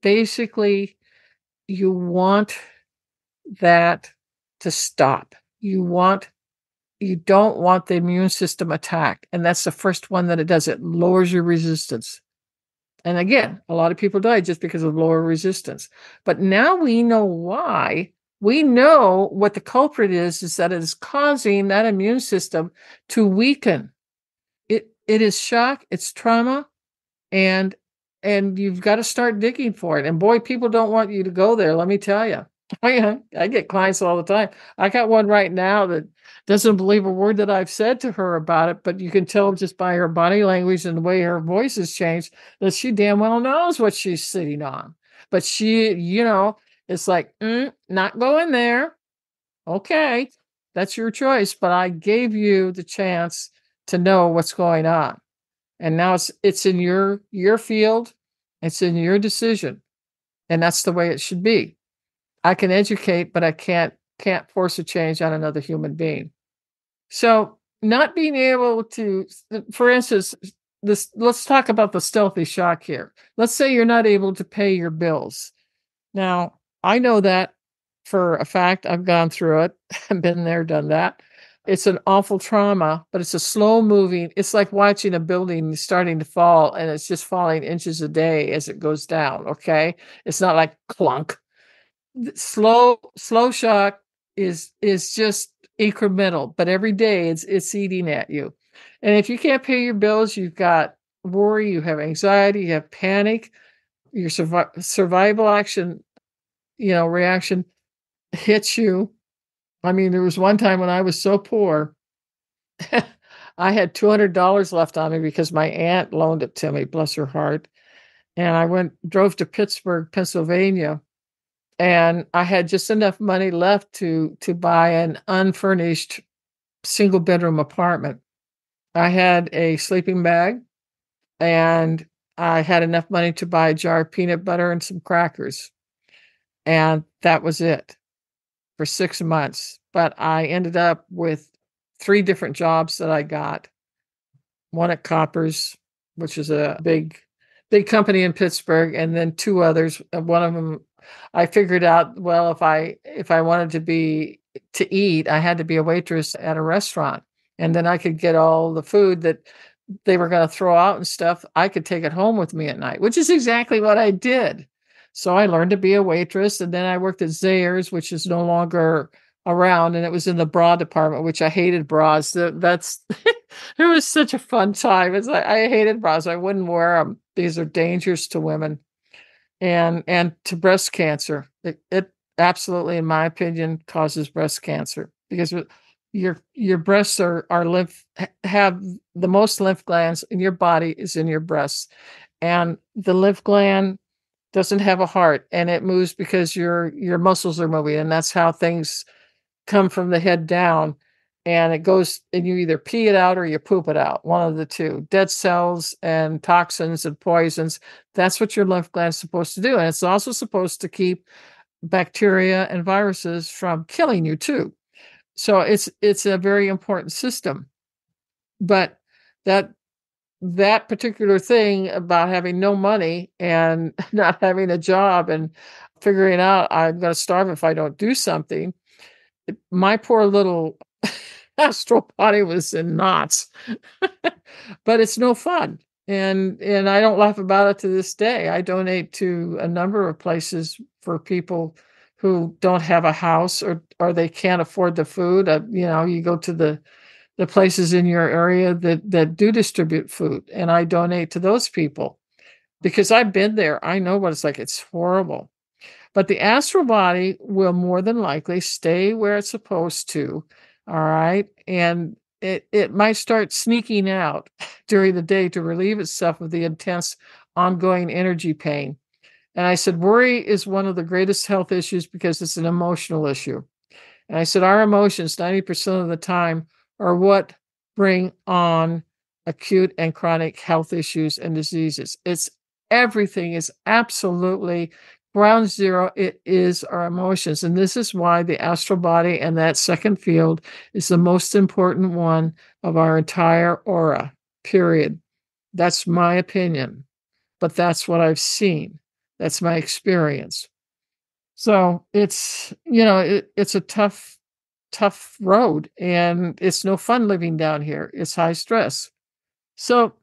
basically, you want that to stop. You don't want the immune system attacked. And that's the first one that it does. It lowers your resistance. And again, a lot of people die just because of lower resistance. But now we know why. We know what the culprit is that it is causing that immune system to weaken. It is shock, it's trauma, and you've got to start digging for it. And boy, people don't want you to go there, let me tell you. I get clients all the time. I got one right now that doesn't believe a word that I've said to her about it, but you can tell just by her body language and the way her voice has changed that she damn well knows what she's sitting on. But she, it's like, not going there. Okay, that's your choice, but I gave you the chance to know what's going on. And now it's in your field, it's in your decision. And that's the way it should be. I can educate, but I can't force a change on another human being. So not being able to, for instance, let's talk about the stealthy shock here. Let's say you're not able to pay your bills. Now, I know that for a fact. I've gone through it. I've been there, done that. It's an awful trauma, but it's a slow moving. It's like watching a building starting to fall, and it's just falling inches a day as it goes down. Okay. It's not like clunk. Slow shock is just incremental, but every day it's eating at you. And if you can't pay your bills, you've got worry, you have anxiety, you have panic, your survival action, reaction hits you. I mean, there was one time when I was so poor, I had $200 left on me because my aunt loaned it to me, bless her heart. And I drove to Pittsburgh, Pennsylvania, And I had just enough money left to buy an unfurnished single bedroom apartment. I had a sleeping bag, and I had enough money to buy a jar of peanut butter and some crackers. And that was it for 6 months. But I ended up with 3 different jobs that I got. One at Koppers, which is a big company in Pittsburgh, and then 2 others. One of them, I figured out, well, if I wanted to eat, I had to be a waitress at a restaurant, and then I could get all the food that they were gonna throw out and stuff. I could take it home with me at night, which is exactly what I did. So I learned to be a waitress, and then I worked at Zayre's, which is no longer around, and it was in the bra department, which I hated bras. That's it was such a fun time. It's like I hated bras. I wouldn't wear them. These are dangerous to women and to breast cancer. It absolutely, in my opinion, causes breast cancer because your breasts are have the most lymph glands in your body is in your breasts, and the lymph gland doesn't have a heart, and it moves because your muscles are moving, and that's how things come from the head down, and it goes, and you either pee it out or you poop it out, one of the two. Dead cells and toxins and poisons, that's what your lymph gland is supposed to do. And it's also supposed to keep bacteria and viruses from killing you too. So it's a very important system. But that particular thing about having no money and not having a job and figuring out I'm going to starve if I don't do something, my poor little astral body was in knots. But it's no fun. And I don't laugh about it to this day. I donate to a number of places for people who don't have a house or they can't afford the food. You go to the places in your area that do distribute food, and I donate to those people because I've been there. I know what it's like. It's horrible. But the astral body will more than likely stay where it's supposed to, all right? And it might start sneaking out during the day to relieve itself of the intense ongoing energy pain. And I said, worry is one of the greatest health issues because it's an emotional issue. And I said, our emotions, 90% of the time, are what bring on acute and chronic health issues and diseases. Everything is absolutely ground zero. It is our emotions. And this is why the astral body and that second field is the most important one of our entire aura, period. That's my opinion, but that's what I've seen. That's my experience. So it's a tough road, and it's no fun living down here. It's high stress. So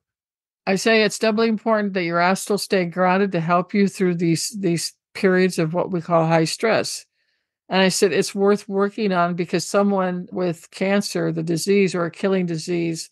I say it's doubly important that your astral stay grounded to help you through these periods of what we call high stress. And I said it's worth working on because someone with cancer, the disease or a killing disease,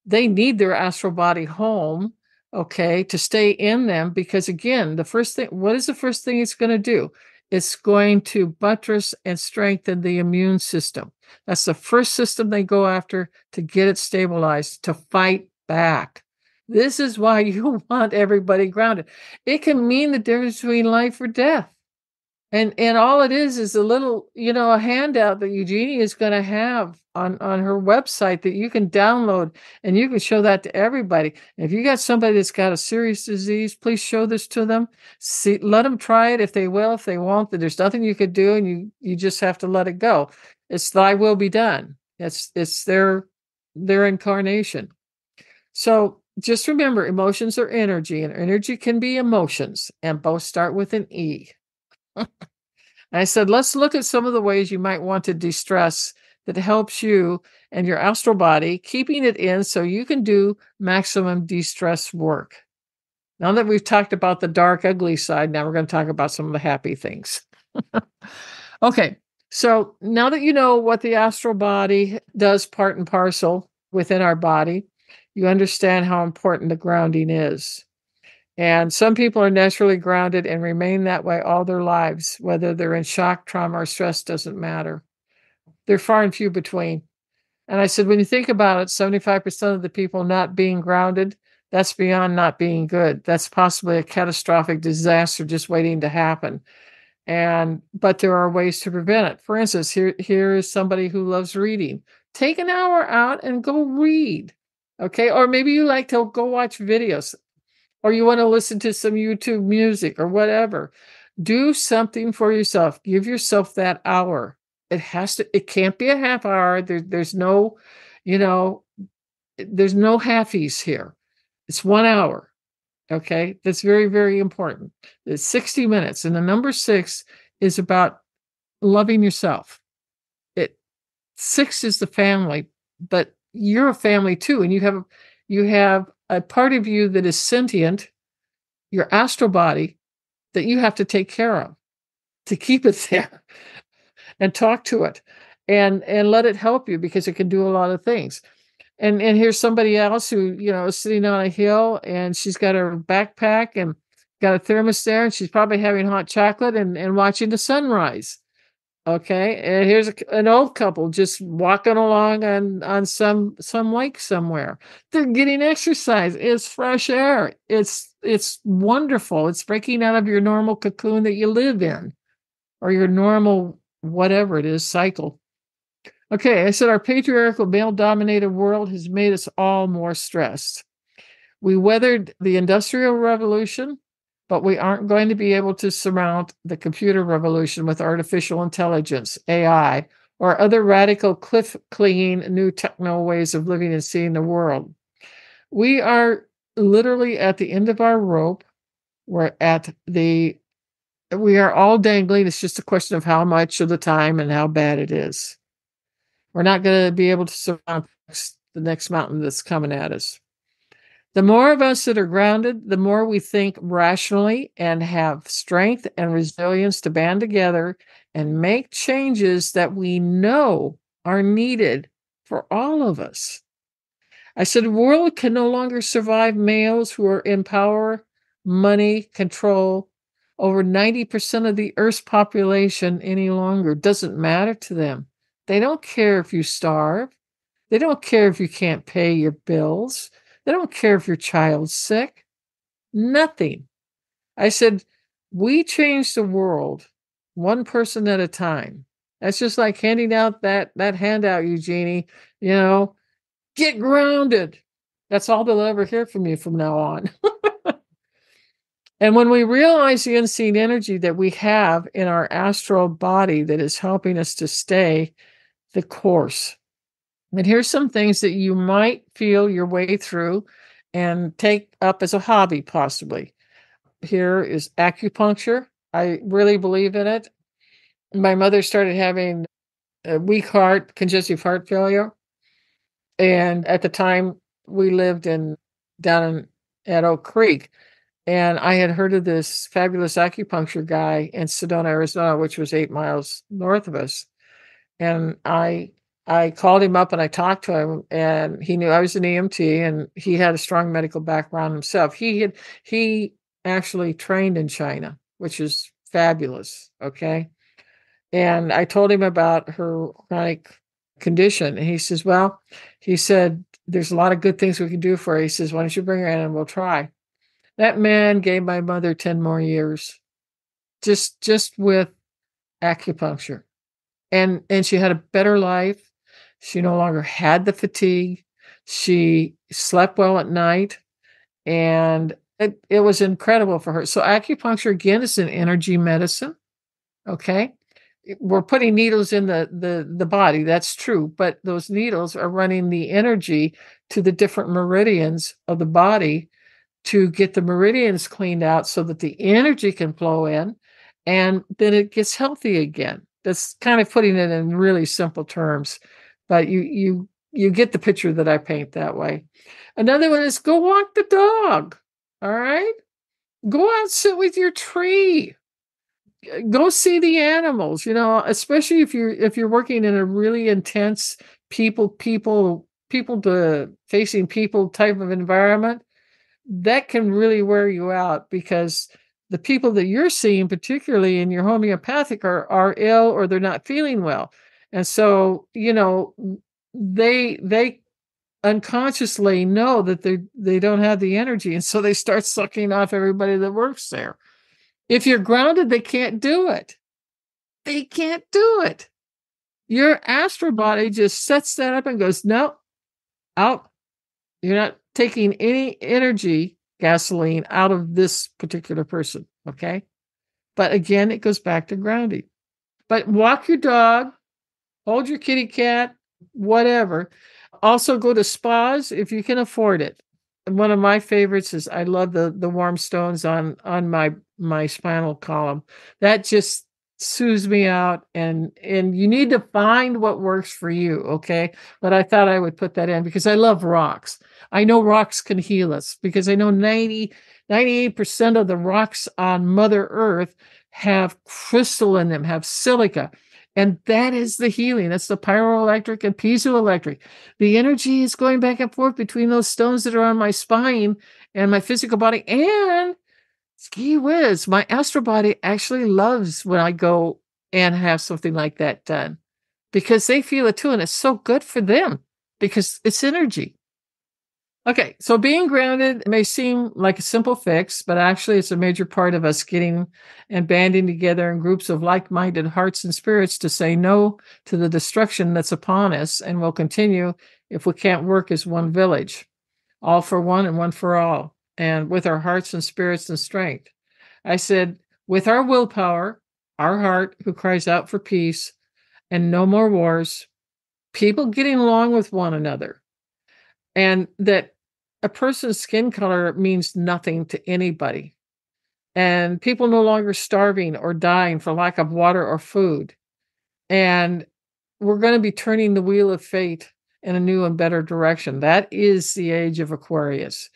they need their astral body home, okay, to stay in them. Because again, what is the first thing it's going to do? It's going to buttress and strengthen the immune system. That's the first system they go after to get it stabilized, to fight back. This is why you want everybody grounded. It can mean the difference between life or death. And all it is a little, a handout that Eugenie is going to have on her website that you can download, and you can show that to everybody. If you got somebody that's got a serious disease, please show this to them. Let them try it if they will. If they won't, then there's nothing you could do, and you just have to let it go. It's thy will be done. It's their incarnation. So just remember, emotions are energy, and energy can be emotions, and both start with an E. I said, let's look at some of the ways you might want to de-stress that helps you and your astral body, keeping it in so you can do maximum de-stress work. Now that we've talked about the dark, ugly side, now we're going to talk about some of the happy things. Okay, so now that you know what the astral body does part and parcel within our body, you understand how important the grounding is. And some people are naturally grounded and remain that way all their lives, whether they're in shock, trauma, or stress, doesn't matter. They're far and few between. And I said, when you think about it, 75% of the people not being grounded, that's beyond not being good. That's possibly a catastrophic disaster just waiting to happen. But there are ways to prevent it. For instance, here is somebody who loves reading. Take an hour out and go read. Okay. Or maybe you like to go watch videos, or you want to listen to some YouTube music or whatever. Do something for yourself. Give yourself that hour. It can't be a half hour. There's no, there's no halfies here. It's 1 hour. Okay. That's very, very important. It's 60 minutes. And the number 6 is about loving yourself. 6 is the family, but you're a family too. And you have a part of you that is sentient, your astral body, that you have to take care of, to keep it there and talk to it and let it help you, because it can do a lot of things. And here's somebody else who, is sitting on a hill, and she's got her backpack and got a thermos there, and she's probably having hot chocolate and watching the sunrise. Okay. And here's an old couple just walking along on some lake somewhere. They're getting exercise. It's fresh air. It's wonderful. It's breaking out of your normal cocoon that you live in, or your normal, whatever it is, cycle. Okay. I said our patriarchal, male-dominated world has made us all more stressed. We weathered the Industrial Revolution, but we aren't going to be able to surmount the computer revolution with artificial intelligence, AI, or other radical cliff-clinging new techno ways of living and seeing the world. We are literally at the end of our rope. We are all dangling. It's just a question of how much of the time and how bad it is. We're not going to be able to surmount the next mountain that's coming at us. The more of us that are grounded, the more we think rationally and have strength and resilience to band together and make changes that we know are needed for all of us. I said, the world can no longer survive males who are in power, money, control over 90% of the Earth's population any longer. It doesn't matter to them. They don't care if you starve. They don't care if you can't pay your bills. They don't care if your child's sick. Nothing. I said, we change the world one person at a time. That's just like handing out that handout, Eugenie. Get grounded. That's all they'll ever hear from you from now on. And when we realize the unseen energy that we have in our astral body that is helping us to stay the course. And here's some things that you might feel your way through and take up as a hobby, possibly. Here is acupuncture. I really believe in it. My mother started having a weak heart, congestive heart failure. And at the time, we lived down at Oak Creek. And I had heard of this fabulous acupuncture guy in Sedona, Arizona, which was 8 miles north of us. And I called him up and I talked to him, and he knew I was an EMT, and he had a strong medical background himself. He actually trained in China, which is fabulous. Okay. And I told him about her chronic condition. And he said, there's a lot of good things we can do for her. He says, why don't you bring her in and we'll try. That man gave my mother 10 more years just with acupuncture. And she had a better life. She no longer had the fatigue. She slept well at night, and it was incredible for her. So acupuncture, again, is an energy medicine. Okay. We're putting needles in the body. That's true. But those needles are running the energy to the different meridians of the body to get the meridians cleaned out so that the energy can flow in, and then it gets healthy again. That's kind of putting it in really simple terms, but you get the picture that I paint that way. Another one is go walk the dog. All right. Go out, sit with your tree. Go see the animals, especially if you're working in a really intense people to facing people type of environment. That can really wear you out, because the people that you're seeing, particularly in your homeopathic, are ill, or they're not feeling well. And so, they unconsciously know that they don't have the energy. And so they start sucking off everybody that works there. If you're grounded, they can't do it. they can't do it. Your astral body just sets that up and goes, no, out. You're not taking any energy, gasoline, out of this particular person. Okay. But again, it goes back to grounding. But walk your dog, hold your kitty cat, whatever. Also go to spas if you can afford it. And one of my favorites is I love the warm stones on my spinal column. That just soothes me out, and you need to find what works for you, okay? But I thought I would put that in because I love rocks. I know rocks can heal us because I know 98% of the rocks on Mother Earth have crystal in them, have silica. And that is the healing. That's the pyroelectric and piezoelectric. The energy is going back and forth between those stones that are on my spine and my physical body. And gee whiz, my astral body actually loves when I go and have something like that done because they feel it too. And it's so good for them because it's energy. Okay, so being grounded may seem like a simple fix, but actually it's a major part of us getting and banding together in groups of like-minded hearts and spirits to say no to the destruction that's upon us and will continue if we can't work as one village, all for one and one for all, and with our hearts and spirits and strength. I said, with our willpower, our heart who cries out for peace and no more wars, people getting along with one another, and that a person's skin color means nothing to anybody. And people no longer starving or dying for lack of water or food. And we're going to be turning the wheel of fate in a new and better direction. That is the age of Aquarius.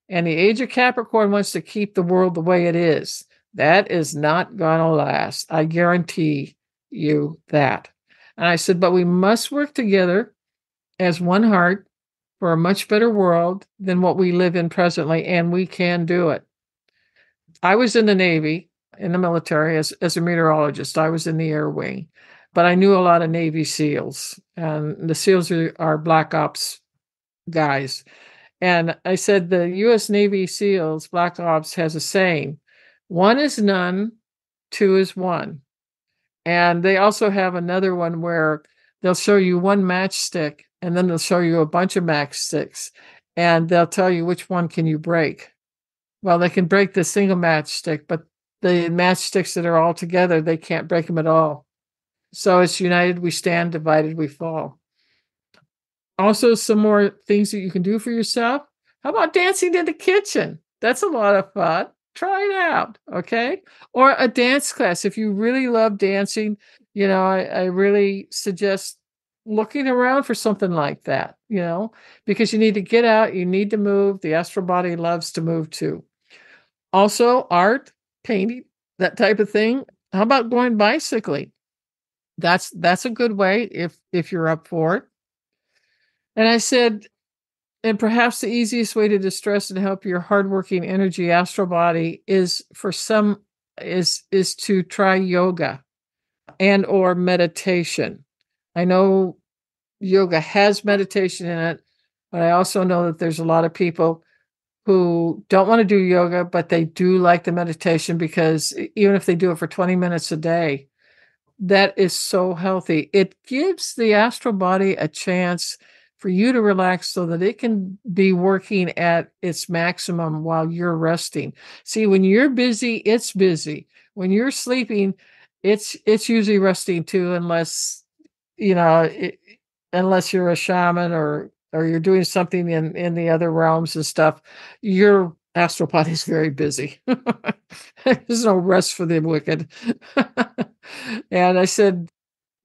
And the age of Capricorn wants to keep the world the way it is. That is not going to last. I guarantee you that. And I said, but we must work together as one heart for a much better world than what we live in presently, and we can do it. I was in the Navy, in the military, as a meteorologist. I was in the Air Wing, but I knew a lot of Navy SEALs, and the SEALs are Black Ops guys. And I said the U.S. Navy SEALs, Black Ops, has a saying, one is none, two is one. And they also have another one where they'll show you one matchstick, and then they'll show you a bunch of matchsticks, and they'll tell you which one can you break. Well, they can break the single matchstick, but the matchsticks that are all together, they can't break them at all. So it's united we stand, divided we fall. Also, some more things that you can do for yourself. How about dancing in the kitchen? That's a lot of fun. Try it out, okay? Or a dance class. If you really love dancing, I really suggest looking around for something like that, because you need to get out, you need to move. The astral body loves to move too. Also, art, painting, that type of thing. How about going bicycling? That's a good way if you're up for it. And I said, and perhaps the easiest way to distress and help your hardworking energy astral body is to try yoga and or meditation. I know yoga has meditation in it, but I also know that there's a lot of people who don't want to do yoga, but they do like the meditation because even if they do it for 20 minutes a day, that is so healthy. It gives the astral body a chance for you to relax so that it can be working at its maximum while you're resting. See, when you're busy, it's busy. When you're sleeping, it's usually resting too, unless unless you're a shaman or you're doing something in the other realms and stuff. Your astral body is very busy. There's no rest for the wicked. And I said,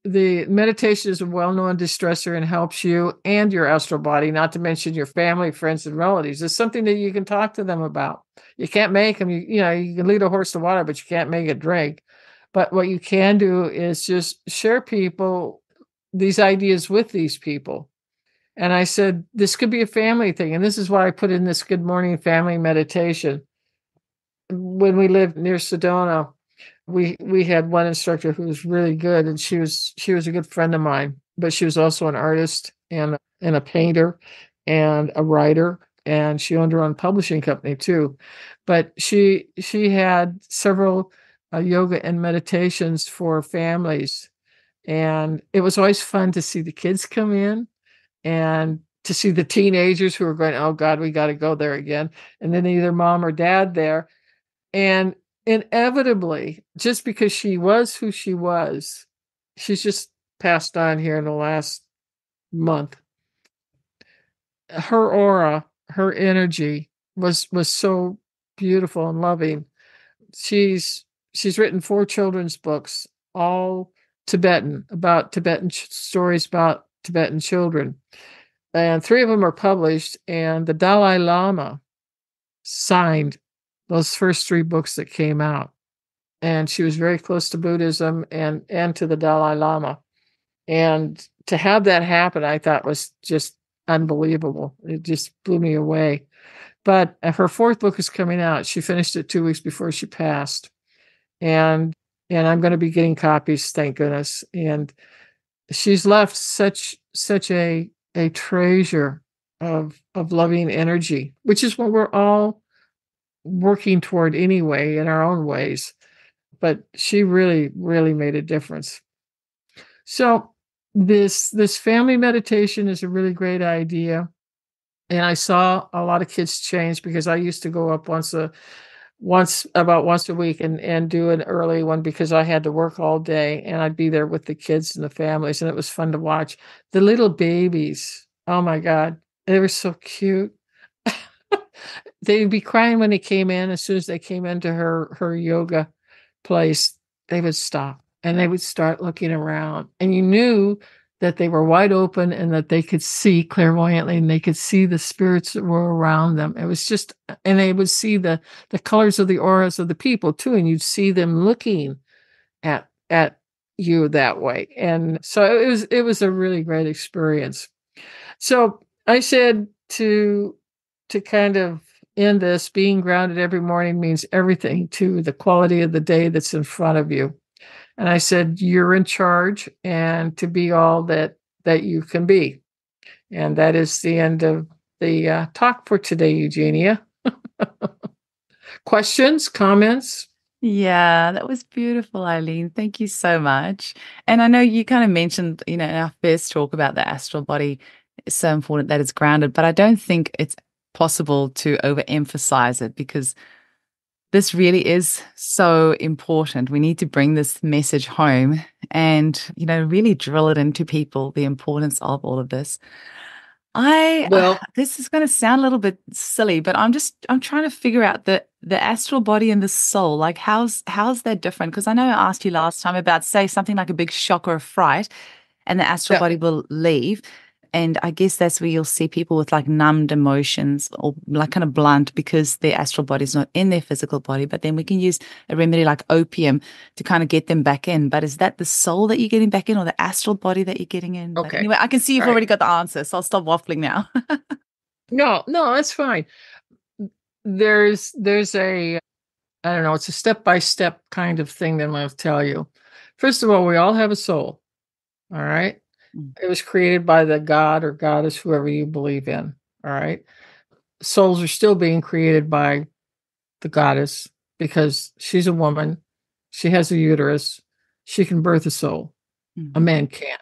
the meditation is a well-known distressor and helps you and your astral body, not to mention your family, friends, and relatives. It's something that you can talk to them about. You can't make them, you can lead a horse to water, but you can't make it drink. But what you can do is just share these ideas with these people. And I said, this could be a family thing. And this is why I put in this good morning family meditation. When we lived near Sedona, we had one instructor who was really good, and she was a good friend of mine, but she was also an artist and a painter and a writer, and she owned her own publishing company too. But she had several yoga and meditations for families. And it was always fun to see the kids come in and to see the teenagers who are going, oh God, we got to go there again. And then either mom or dad there. And inevitably, just because she was who she was, she's just passed on here in the last month. Her aura, her energy was so beautiful and loving. She's written 4 children's books, all Tibetan, about Tibetan stories about Tibetan children. And 3 of them are published, and the Dalai Lama signed those first 3 books that came out. And she was very close to Buddhism and to the Dalai Lama. And to have that happen, I thought was just unbelievable. It just blew me away. But her 4th book is coming out. She finished it 2 weeks before she passed. And I'm going to be getting copies, thank goodness. And she's left such a treasure of loving energy, which is what we're all working toward anyway in our own ways. But she really, really made a difference. So this family meditation is a really great idea. And I saw a lot of kids change, because I used to go up once a week and do an early one, because I had to work all day, and I'd be there with the kids and the families, and it was fun to watch. The little babies, oh my God, they were so cute. They'd be crying when they came in. As soon as they came into her yoga place, they would stop and they would start looking around, and you knew that they were wide open and that they could see clairvoyantly, and they could see the spirits that were around them. It was just, and they would see the colors of the auras of the people too, and you'd see them looking at you that way. And so it was a really great experience. So I said to kind of end this, being grounded every morning means everything to the quality of the day that's in front of you. And I said, you're in charge, and to be all that you can be. And that is the end of the talk for today, Eugenia. Questions, comments? Yeah, that was beautiful, Eileen. Thank you so much. And I know you kind of mentioned, in our first talk about the astral body, it's so important that it's grounded, but I don't think it's possible to overemphasize it, because this really is so important. We need to bring this message home and, really drill it into people, the importance of all of this. This is going to sound a little bit silly, but I'm trying to figure out the astral body and the soul. Like, how's that different? Because I know I asked you last time about, say, something like a big shock or a fright, and the astral body will leave. And I guess that's where you'll see people with like numbed emotions, or like kind of blunt, because their astral body is not in their physical body. But then we can use a remedy like opium to kind of get them back in. But is that the soul that you're getting back in, or the astral body that you're getting in? Okay. But anyway, I can see you've already got the answer, so I'll stop waffling now. No, that's fine. There's a, I don't know, it's a step-by-step kind of thing that I'm going to tell you. First of all, we all have a soul. All right. It was created by the god or goddess, whoever you believe in. All right. Souls are still being created by the goddess, because she's a woman. She has a uterus. She can birth a soul. A man can't.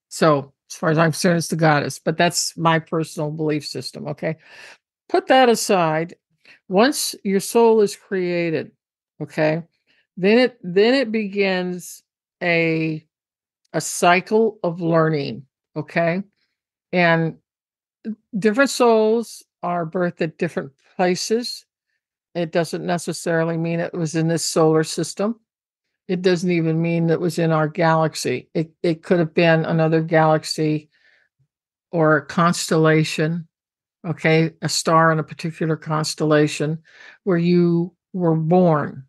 So as far as I'm concerned, it's the goddess, but that's my personal belief system. Okay. Put that aside. Once your soul is created, okay, then it begins a cycle of learning, okay? And different souls are birthed at different places. It doesn't necessarily mean it was in this solar system. It doesn't even mean it was in our galaxy. It could have been another galaxy or a constellation, okay? A star in a particular constellation where you were born,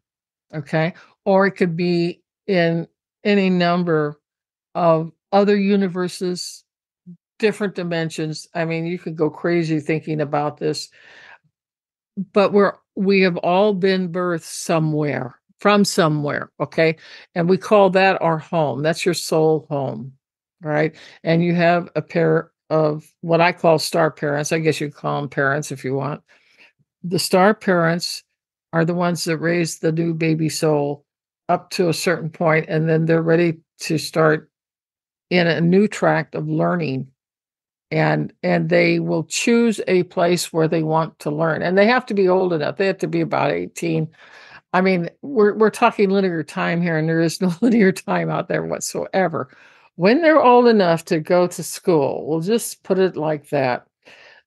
okay? Or it could be in any number of other universes, different dimensions. I mean, you could go crazy thinking about this, but we have all been birthed somewhere, from somewhere, okay? And we call that our home. That's your soul home, right? And you have a pair of what I call star parents. I guess you call them parents if you want. The star parents are the ones that raise the new baby soul up to a certain point, and then they're ready to start in a new track of learning, and they will choose a place where they want to learn, and they have to be old enough. They have to be about 18. I mean, we're talking linear time here, and there is no linear time out there whatsoever. When they're old enough to go to school, we'll just put it like that,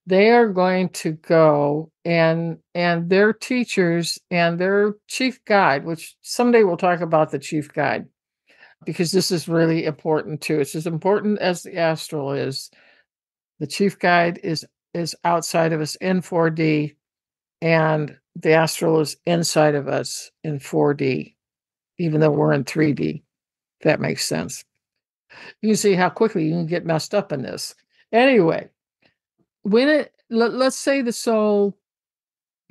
they are going to go, and their teachers and their chief guide, which someday we'll talk about the chief guide, because this is really important too. It's as important as the astral is. The chief guide is outside of us in 4D, and the astral is inside of us in 4D, even though we're in 3D. If that makes sense. You can see how quickly you can get messed up in this. Anyway, let's say the soul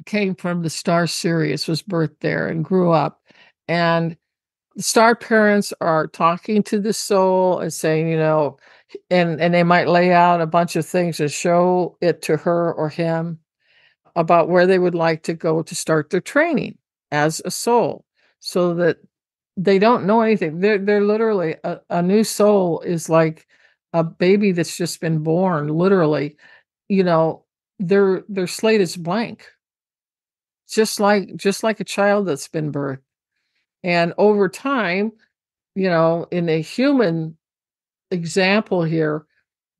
came from the star Sirius, was birthed there and grew up, and the star parents are talking to the soul and saying, and they might lay out a bunch of things and show it to her or him about where they would like to go to start their training as a soul, so that they don't know anything. They're literally a new soul is like a baby that's just been born. Literally, their slate is blank, just like a child that's been birthed. And over time, in a human example here,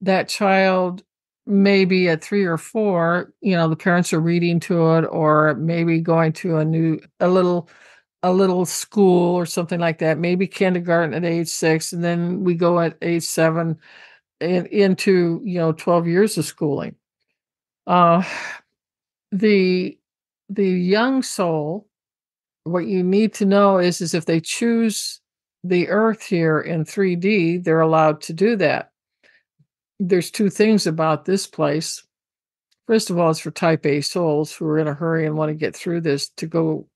that child maybe at 3 or 4, the parents are reading to it, or maybe going to a little school or something like that, maybe kindergarten at age 6, and then we go at age 7 and into 12 years of schooling. The young soul, what you need to know is if they choose the earth here in 3D, they're allowed to do that. There's 2 things about this place. First of all, it's for type A souls who are in a hurry and want to get through this, to go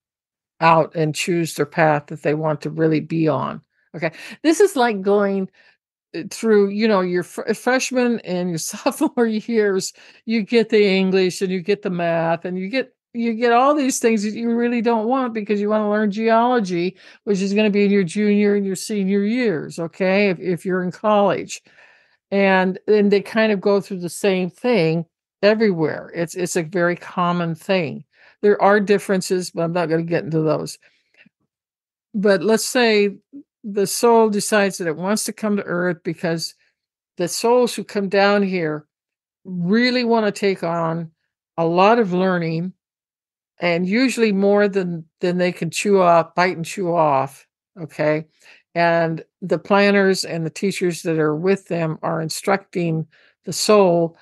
out and choose their path that they want to really be on. Okay. This is like going through, your freshman and your sophomore years. You get the English and you get the math, and you get all these things that you really don't want, because you want to learn geology, which is going to be in your junior and your senior years. Okay. If you're in college, and then they kind of go through the same thing everywhere. It's a very common thing. There are differences, but I'm not going to get into those. But let's say the soul decides that it wants to come to Earth, because the souls who come down here really want to take on a lot of learning, and usually more than they can bite and chew off. Okay. And the planners and the teachers that are with them are instructing the soul,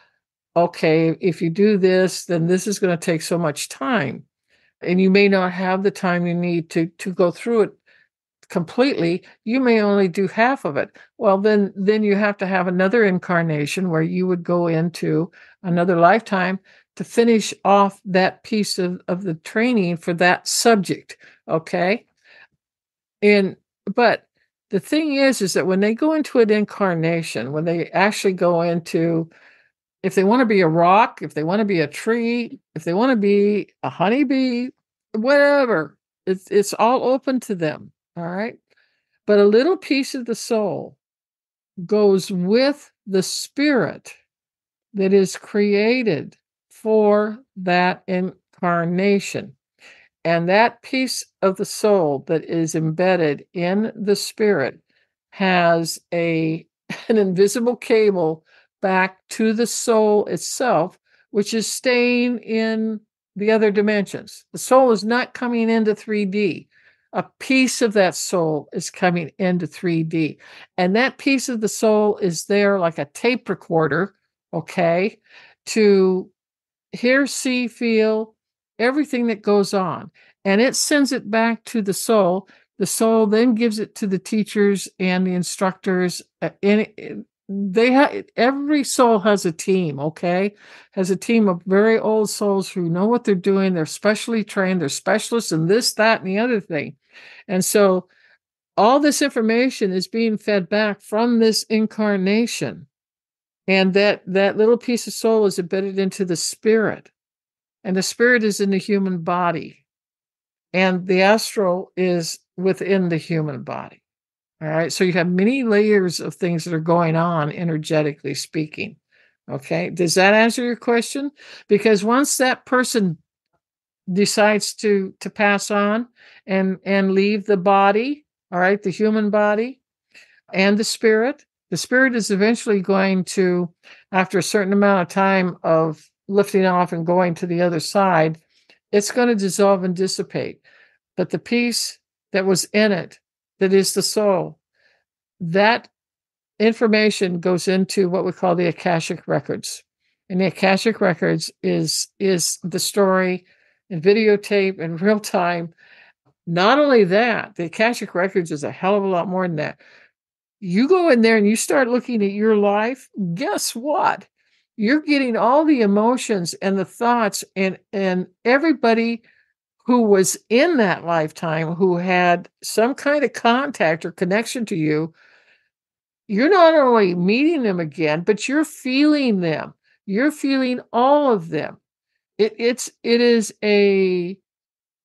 okay, if you do this, then this is going to take so much time, and you may not have the time you need to go through it completely. You may only do half of it. Well, then you have to have another incarnation where you would go into another lifetime to finish off that piece of the training for that subject. Okay. But the thing is that when they go into an incarnation, when they actually go into, if they want to be a rock, if they want to be a tree, if they want to be a honeybee, whatever, it's all open to them. All right. But a little piece of the soul goes with the spirit that is created for that incarnation. And that piece of the soul that is embedded in the spirit has an invisible cable back to the soul itself, which is staying in the other dimensions. The soul is not coming into 3D. A piece of that soul is coming into 3D. And that piece of the soul is there like a tape recorder, okay, to hear, see, feel everything that goes on. And it sends it back to the soul. The soul then gives it to the teachers and the instructors. Every soul has a team, okay? Has a team of very old souls who know what they're doing. They're specially trained. They're specialists in this, that, and the other thing. And so all this information is being fed back from this incarnation. And that little piece of soul is embedded into the spirit. And the spirit is in the human body. And the astral is within the human body. All right. So you have many layers of things that are going on, energetically speaking. Okay. Does that answer your question? Because once that person decides to pass on and leave the body, all right, the human body and the spirit is eventually going to, after a certain amount of time of lifting off and going to the other side, it's going to dissolve and dissipate. But the piece that was in it, that is the soul, that information goes into what we call the Akashic records. And the Akashic records is the story in videotape in real time. Not only that, the Akashic records is a hell of a lot more than that. You go in there and you start looking at your life, guess what? You're getting all the emotions and the thoughts and everybody who was in that lifetime who had some kind of contact or connection to you. You're not only meeting them again, but you're feeling them. You're feeling all of them. It is a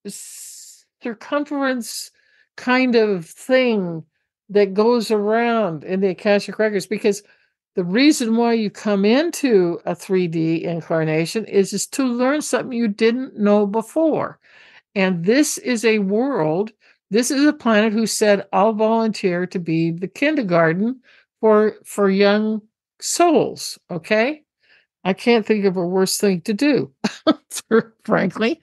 circumference kind of thing that goes around in the Akashic records, because the reason why you come into a 3D incarnation is to learn something you didn't know before. And this is a world, this is a planet who said, I'll volunteer to be the kindergarten for young souls, okay? I can't think of a worse thing to do, frankly.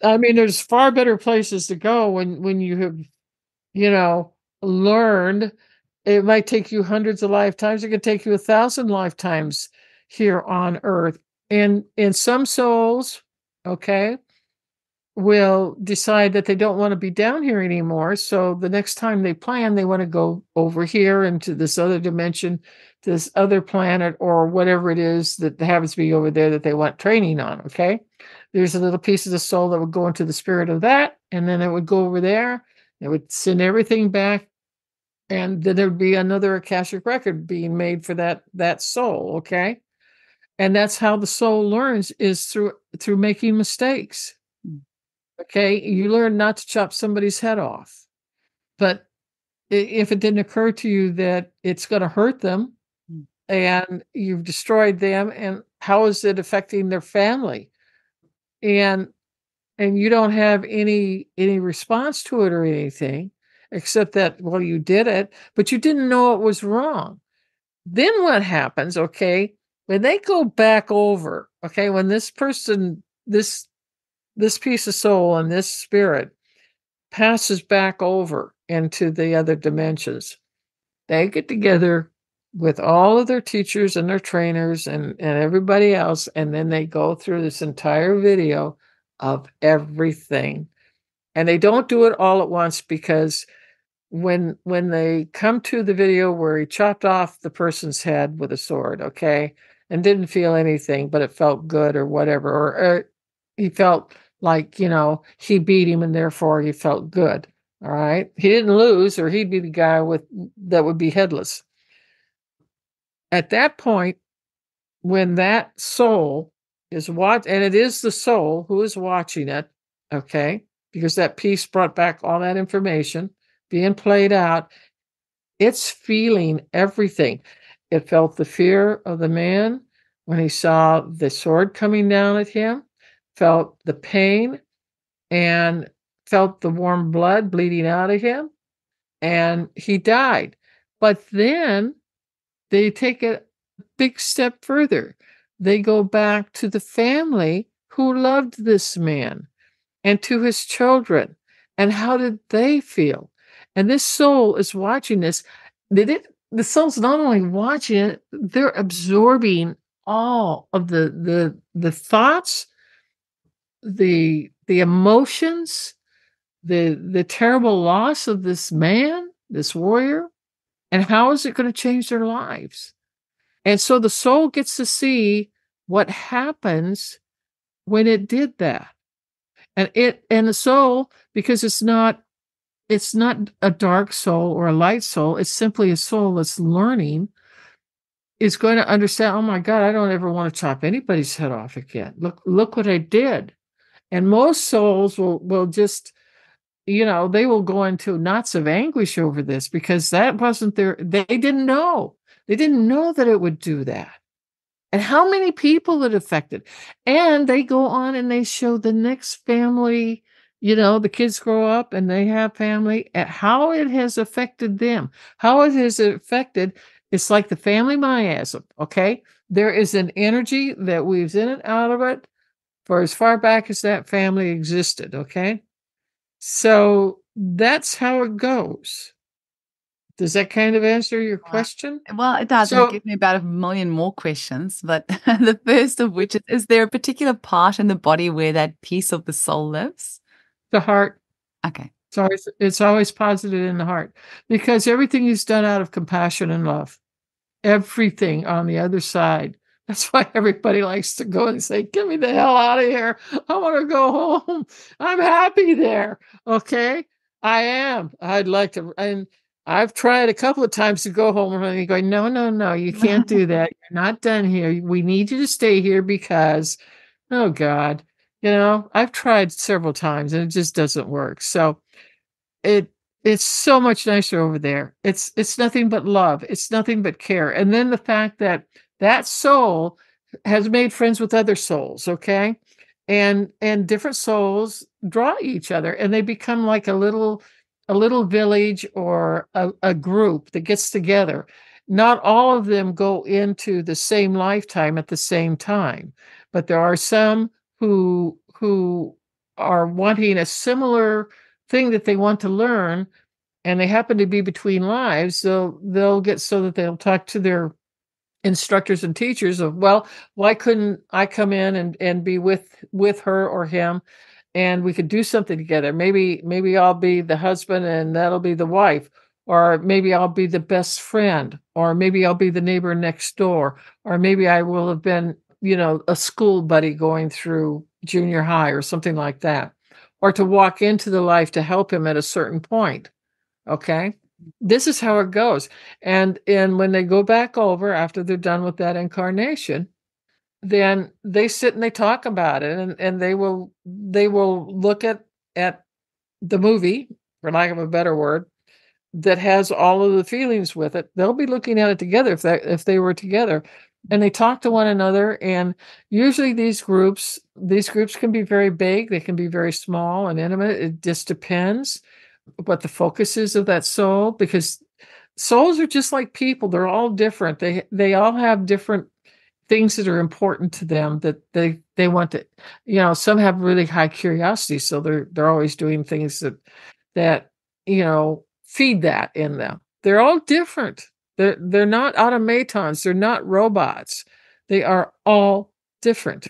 I mean, there's far better places to go when you have, learned. It might take you hundreds of lifetimes. It could take you 1,000 lifetimes here on Earth. And some souls, okay, will decide that they don't want to be down here anymore. So the next time they plan, they want to go over here into this other dimension, this other planet, or whatever it is that happens to be over there that they want training on. Okay. There's a little piece of the soul that would go into the spirit of that. And then it would go over there. It would send everything back. And then there would be another Akashic record being made for that soul. Okay. And that's how the soul learns, is through making mistakes. Okay, you learn not to chop somebody's head off. But if it didn't occur to you that it's going to hurt them and you've destroyed them, and how is it affecting their family? And you don't have any response to it or anything, except that, well, you did it, but you didn't know it was wrong. Then what happens, okay, when they go back over, okay, when this person, this piece of soul and this spirit passes back over into the other dimensions, they get together with all of their teachers and their trainers and everybody else, and then they go through this entire video of everything. And they don't do it all at once, because when they come to the video where he chopped off the person's head with a sword, okay, and didn't feel anything, but it felt good or whatever, or he felt like, he beat him and therefore he felt good. All right. He didn't lose, or he'd be the guy that would be headless. At that point, when that soul is and it is the soul who is watching it, okay, because that piece brought back all that information being played out, it's feeling everything. It felt the fear of the man when he saw the sword coming down at him, felt the pain, and felt the warm blood bleeding out of him, and he died. But then they take a big step further. They go back to the family who loved this man and to his children. And how did they feel? And this soul is watching this. The soul's not only watching it, they're absorbing all of the thoughts, the emotions, the terrible loss of this man, this warrior, and how is it going to change their lives? And so the soul gets to see what happens when it did that. And the soul, because it's not a dark soul or a light soul, it's simply a soul that's learning, is going to understand, oh my God, I don't ever want to chop anybody's head off again. Look what I did. And most souls will just they will go into knots of anguish over this because that wasn't they didn't know. They didn't know that it would do that. And how many people it affected. And they go on and they show the next family, the kids grow up and they have family, and how it has affected them, how it has affected. It's like the family miasm, okay? There is an energy that weaves in and out of it for as far back as that family existed, okay? So that's how it goes. Does that kind of answer your question? Well, it does. So, It gives me about 1,000,000 more questions. But the first of which is there a particular part in the body where that piece of the soul lives? the heart. Okay. It's always posited in the heart because everything is done out of compassion and love. Everything on the other side. That's why everybody likes to go and say, "Get me the hell out of here. I want to go home. I'm happy there." Okay? I am. I'd like to. And I've tried a couple of times to go home and they go, "No, no, no, you can't do that. You're not done here. We need you to stay here because, oh God, I've tried several times and it just doesn't work." So it it's so much nicer over there. It's nothing but love. It's nothing but care. And then the fact that that soul has made friends with other souls, okay? And different souls draw each other and they become like a little village or a group that gets together. Not all of them go into the same lifetime at the same time, but there are some who are wanting a similar thing that they want to learn, and they happen to be between lives. They'll get so that they'll talk to their instructors and teachers of, well, why couldn't I come in and be with her or him, and we could do something together. Maybe I'll be the husband and that'll be the wife, or maybe I'll be the best friend, or maybe I'll be the neighbor next door, or maybe I will have been a school buddy going through junior high or something like that, or to walk into the life to help him at a certain point. Okay, this is how it goes. And when they go back over after they're done with that incarnation, then they sit and they talk about it, and they will look at the movie, for lack of a better word, that has all of the feelings with it. They'll be looking at it together if they were together, and they talk to one another. And usually these groups can be very big, they can be very small and intimate. It just depends what the focus is of that soul, because souls are just like people. They're all different. They all have different things that are important to them that they want to, some have really high curiosity, so they're always doing things that feed that in them. They're all different. They're not automatons, they're not robots. They are all different.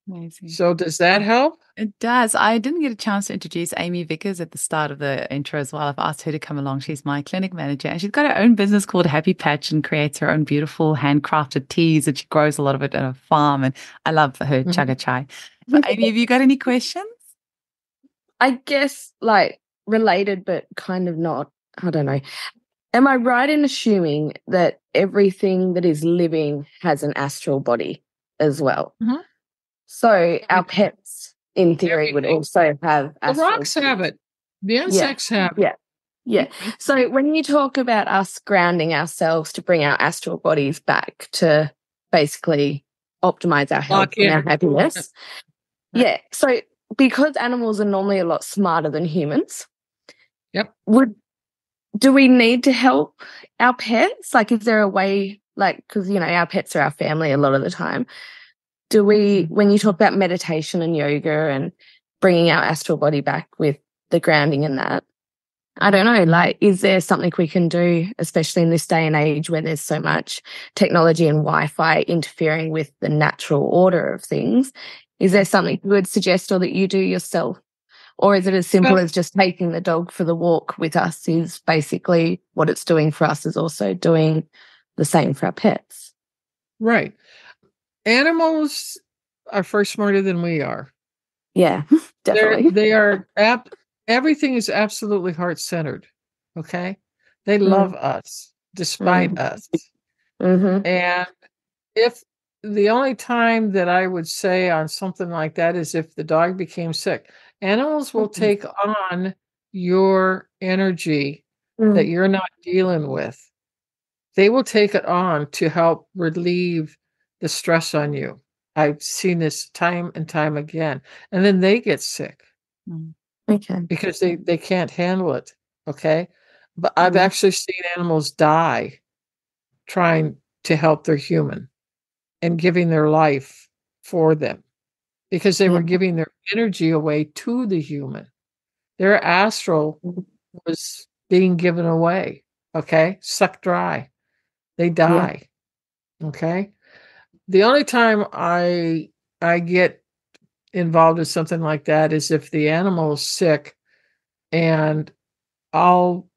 Amazing. So does that help? It does. I didn't get a chance to introduce Amy Vickers at the start of the intro as well. I've asked her to come along. She's my clinic manager, and she's got her own business called Happy Patch and creates her own beautiful handcrafted teas, and she grows a lot of it at a farm. And I love her chaga chai. But Amy, have you got any questions? I guess related, but kind of not. I don't know. Am I right in assuming that everything that is living has an astral body as well? Mhm. So our pets, in theory, would also have The astral rocks have bodies. it. The insects have it. Yeah. So when you talk about us grounding ourselves to bring our astral bodies back to basically optimize our health Lock and in. our happiness. Yeah. So because animals are normally a lot smarter than humans. Yep. Do we need to help our pets? Is there a way, because, our pets are our family a lot of the time. Do we, when you talk about meditation and yoga and bringing our astral body back with the grounding and that, I don't know, is there something we can do, especially in this day and age where there's so much technology and Wi-Fi interfering with the natural order of things? Is there something you would suggest or that you do yourself? Or is it as simple as just taking the dog for the walk with us is basically what it's doing for us is also doing the same for our pets? Right. Animals are far smarter than we are. Yeah, definitely. Everything is absolutely heart-centered, okay? They love us despite us. Mm-hmm. And if the only time that I would say on something like that is if the dog became sick. Animals will take on your energy that you're not dealing with, they will take it on to help relieve the stress on you. I've seen this time and time again. And then they get sick Okay. because they can't handle it. Okay. But I've actually seen animals die trying to help their human and giving their life for them because they were giving their energy away to the human. Their astral was being given away. Okay. Sucked dry. They die. Okay. The only time I get involved in something like that is if the animal is sick, and I'll,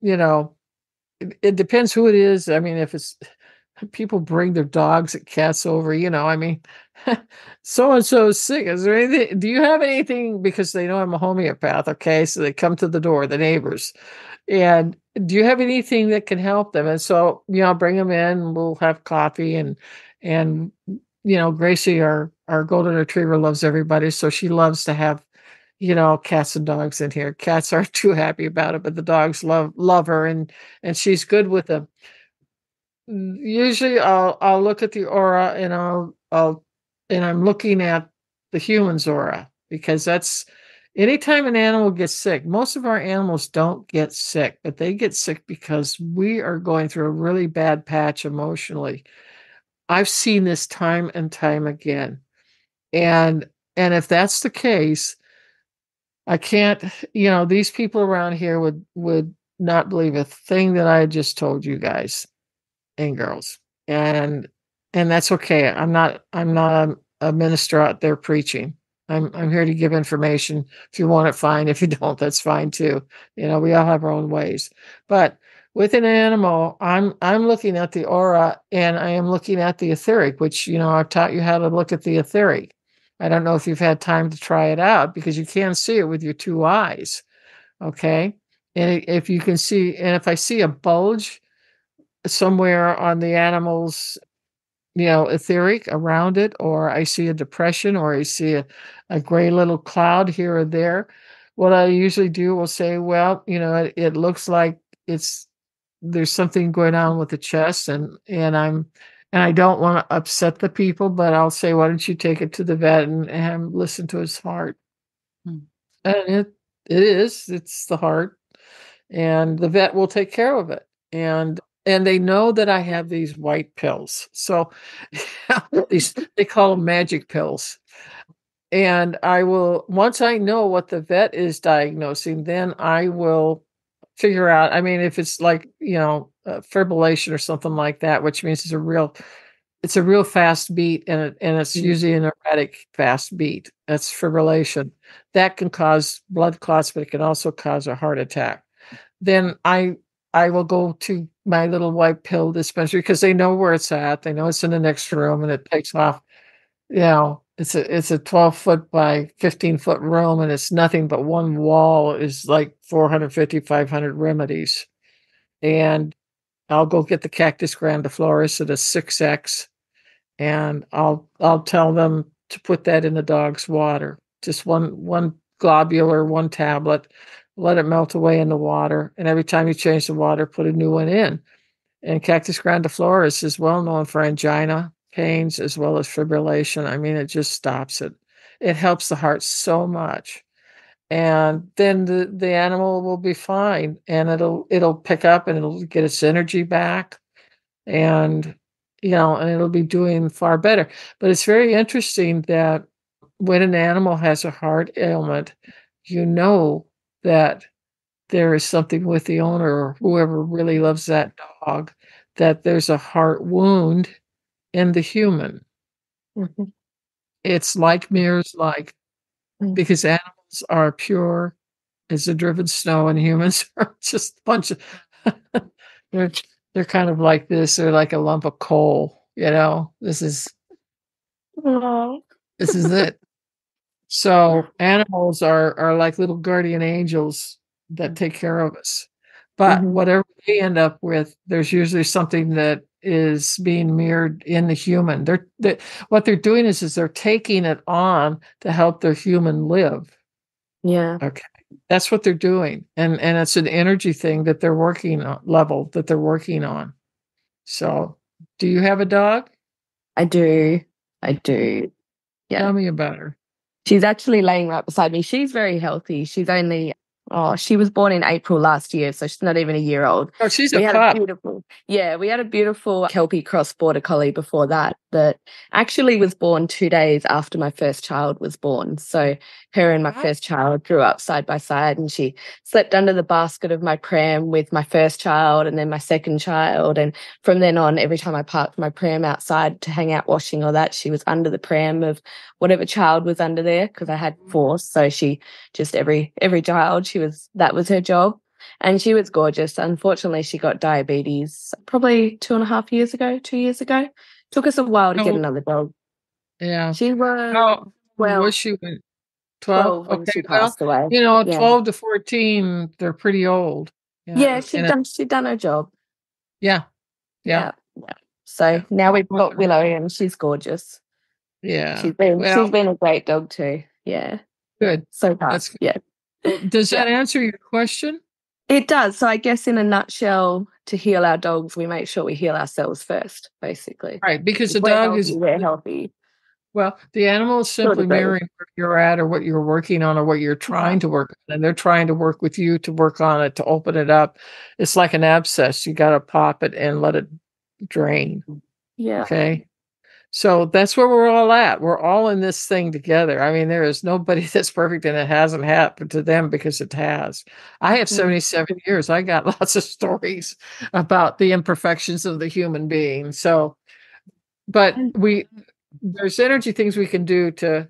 it depends who it is. I mean, if it's people bring their dogs and cats over, I mean, so and so is sick. Is there anything? Do you have anything? Because they know I'm a homeopath. Okay, so they come to the door, the neighbors, and do you have anything that can help them? And so, I'll bring them in. We'll have coffee and Gracie, our golden retriever, loves everybody, so she loves to have cats and dogs in here. Cats aren't too happy about it, but the dogs love her, and she's good with them. Usually, I'll look at the aura, and I'm looking at the human's aura, because that's anytime an animal gets sick. Most of our animals don't get sick, but they get sick because we are going through a really bad patch emotionally. I've seen this time and time again. And if that's the case, I can't, these people around here would not believe a thing that I just told you guys and girls. And that's okay. I'm not a minister out there preaching. I'm here to give information. If you want it, fine. If you don't, that's fine too. We all have our own ways. But with an animal, I'm looking at the aura, and I am looking at the etheric, which, I've taught you how to look at the etheric. I don't know if you've had time to try it out, because you can see it with your two eyes. Okay. And if you can see, and if I see a bulge somewhere on the animal's, etheric around it, or I see a depression, or I see a gray little cloud here or there, what I usually do will say, well, it looks like there's something going on with the chest, and I don't want to upset the people, but I'll say, why don't you take it to the vet and listen to his heart? And it's the heart, and the vet will take care of it. And they know that I have these white pills. So they call them magic pills. And I will, once I know what the vet is diagnosing, then I will figure out, I mean, if it's like, fibrillation or something like that, which means it's a real fast beat, and it's usually an erratic fast beat. That's fibrillation. That can cause blood clots, but it can also cause a heart attack. Then I will go to my little white pill dispensary, because they know where it's at. They know it's in the next room, and it takes off, it's a 12-foot by 15-foot room, and it's nothing but one wall is like 450, 500 remedies. And I'll go get the cactus grandiflorus at a 6X, and I'll tell them to put that in the dog's water. Just one globule or one tablet, let it melt away in the water, and every time you change the water, put a new one in. And cactus grandiflorus is well known for angina, pains, as well as fibrillation. I mean, it just stops it. It helps the heart so much. And then the animal will be fine, and it'll pick up, and it'll get its energy back, and and it'll be doing far better. But it's very interesting that when an animal has a heart ailment, that there is something with the owner, or whoever really loves that dog, that there's a heart wound in the human. It's like mirrors like, because animals are pure as the driven snow, and humans are just a bunch of they're kind of like this. They're like a lump of coal, this is it. So animals are like little guardian angels that take care of us. But whatever they end up with, there's usually something that is being mirrored in the human. What they're doing is they're taking it on to help their human live. Yeah. Okay. That's what they're doing. And it's an energy thing that they're working on, level that they're working on. So, do you have a dog? I do. I do. Yeah. Tell me about her. She's actually laying right beside me. She's very healthy. She was born in April last year, so she's not even a year old. Oh, she's We a had pup. we had a beautiful Kelpie cross border collie before that actually was born 2 days after my first child was born. So her and my first child grew up side by side, and she slept under the basket of my pram with my first child and then my second child. And from then on, every time I parked my pram outside to hang out washing or that, she was under the pram of whatever child was under there, because I had 4. So she just every child, that was her job. And she was gorgeous. Unfortunately, she got diabetes probably 2.5 years ago, 2 years ago. Took us a while to get another dog. Yeah. She was How was she? 12? when Okay, she passed away. 12 to 14, they're pretty old. Yeah, she'd done her job. Yeah. So now we've got Willow, and she's gorgeous. Yeah. She's been a great dog too. Yeah. Good. So far. That's good. Yeah. Does that answer your question? It does. So I guess in a nutshell, to heal our dogs, we make sure we heal ourselves first, basically. Right, because the dog we're healthy. Well, the animal is simply mirroring where you're at or what you're working on or what you're trying to work on. And they're trying to work with you to work on it, to open it up. It's like an abscess. You got to pop it and let it drain. Yeah. Okay. So that's where we're all at. We're all in this thing together. I mean, there is nobody that's perfect, and it hasn't happened to them because it has. I have 77 years. I got lots of stories about the imperfections of the human being. So, but there's energy things we can do to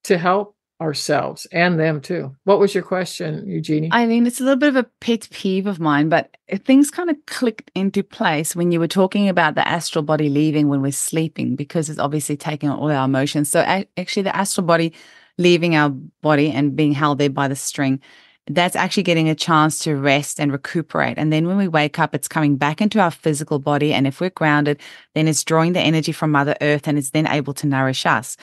help ourselves and them too. What was your question, Eugenie? Eileen, it's a little bit of a pet peeve of mine, but things kind of clicked into place when you were talking about the astral body leaving when we're sleeping, because it's obviously taking on all our emotions. So actually the astral body leaving our body and being held there by the string, that's actually getting a chance to rest and recuperate. And then when we wake up, it's coming back into our physical body. And if we're grounded, then it's drawing the energy from Mother Earth, and it's then able to nourish us.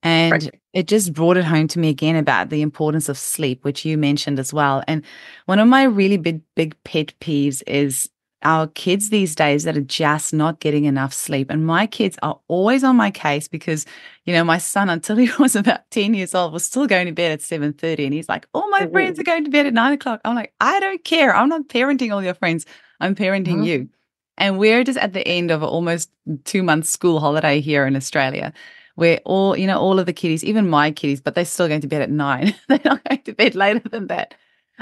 And it just brought it home to me again about the importance of sleep, which you mentioned as well. And one of my really big pet peeves is our kids these days that are just not getting enough sleep. And my kids are always on my case because, my son, until he was about 10 years old, was still going to bed at 7:30. And he's like, all my friends are going to bed at 9 o'clock. I'm like, I don't care. I'm not parenting all your friends. I'm parenting you. And we're just at the end of an almost 2-month school holiday here in Australia, where all of the kiddies, even my kiddies, but they're still going to bed at 9. They're not going to bed later than that,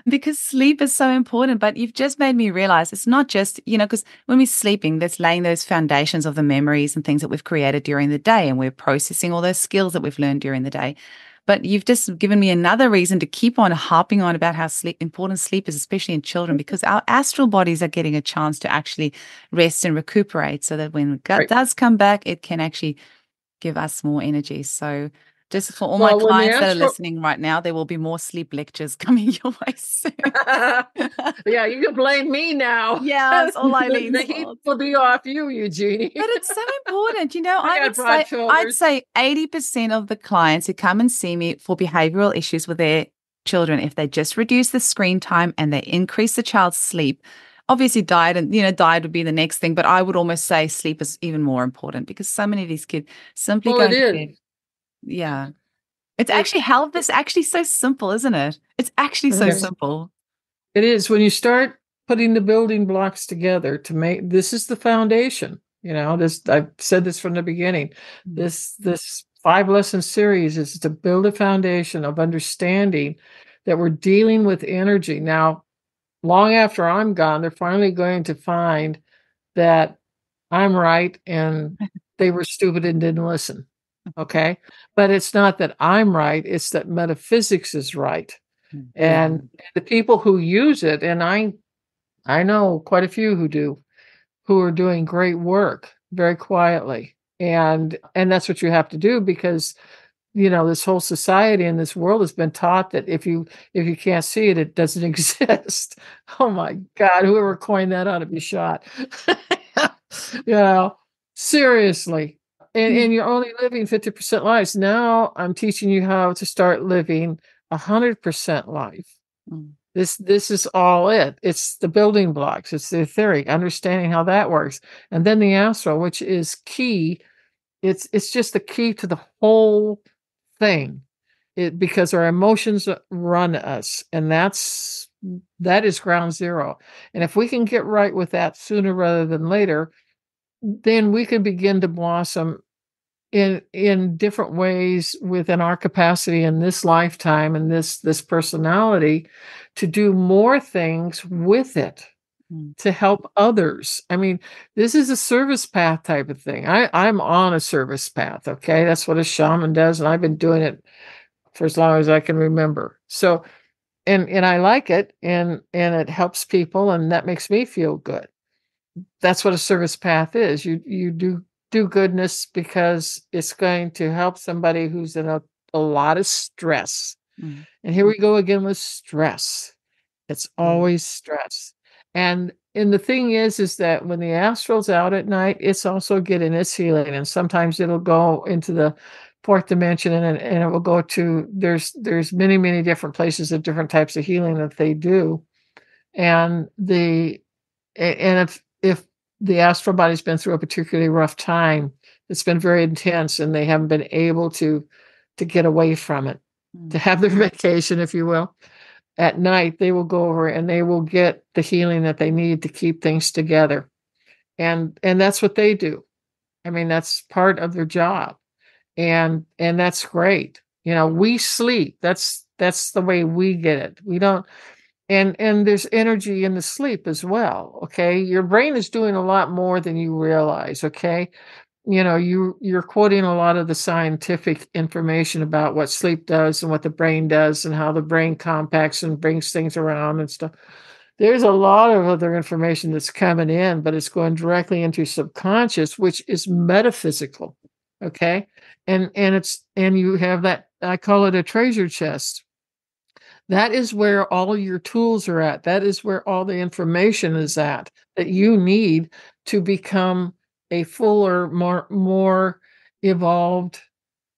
because sleep is so important. But you've just made me realize it's not just, because when we're sleeping, that's laying those foundations of the memories and things that we've created during the day, and we're processing all those skills that we've learned during the day. But you've just given me another reason to keep on harping on about how important sleep is, especially in children, because our astral bodies are getting a chance to actually rest and recuperate, so that when gut does come back, it can actually give us more energy. So just for all my clients that are listening right now, there will be more sleep lectures coming your way soon. Yeah, you can blame me now. Yeah, it's all Eileen's The heat will be off you, Eugenie. But it's so important. I'd say 80% of the clients who come and see me for behavioral issues with their children, if they just reduce the screen time and they increase the child's sleep, obviously diet would be the next thing, but I would almost say sleep is even more important, because so many of these kids simply go to bed. Yeah. It's actually health is actually so simple, isn't it? It's actually so simple. It is. When you start putting the building blocks together to make, this is the foundation. I've said this from the beginning. This 5-lesson series is to build a foundation of understanding that we're dealing with energy. Now, long after I'm gone, they're finally going to find that I'm right and they were stupid and didn't listen. Okay. But it's not that I'm right. It's that metaphysics is right. And the people who use it, and I know quite a few who are doing great work very quietly. And that's what you have to do, because this whole society and this world has been taught that if you can't see it, it doesn't exist. Oh my God, whoever coined that ought to be shot. Seriously. And you're only living 50% lives. Now I'm teaching you how to start living 100% life. Mm. This is all it. It's the building blocks. It's the etheric, understanding how that works. And then the astral, which is key. It's just the key to the whole thing. Because our emotions run us, and that is ground zero. And if we can get right with that sooner rather than later, then we can begin to blossom in different ways within our capacity in this lifetime and this personality to do more things with it to help others. I mean, this is a service path type of thing. I'm on a service path. Okay. That's what a shaman does. And I've been doing it for as long as I can remember. So, and I like it, and it helps people, and that makes me feel good. That's what a service path is. You do goodness because it's going to help somebody who's in a lot of stress. Mm. And here we go again with stress. It's always stress. And the thing is that when the astral's out at night, it's also getting its healing. And sometimes it'll go into the fourth dimension, and it will go to, there's many, many different places of different types of healing that they do. And if the astral body's been through a particularly rough time, it's been very intense, and they haven't been able to get away from it, to have their vacation, if you will, at night, they will go over and they will get the healing that they need to keep things together. And that's what they do. I mean, that's part of their job. And that's great. We sleep. That's the way we get it. We don't, and there's energy in the sleep as well. Okay. Your brain is doing a lot more than you realize. Okay. You're quoting a lot of the scientific information about what sleep does and what the brain does and how the brain compacts and brings things around and stuff. There's a lot of other information that's coming in, but it's going directly into your subconscious, which is metaphysical. Okay. And you have that, I call it a treasure chest. That is where all your tools are at. That is where all the information is at that you need to become a fuller, more evolved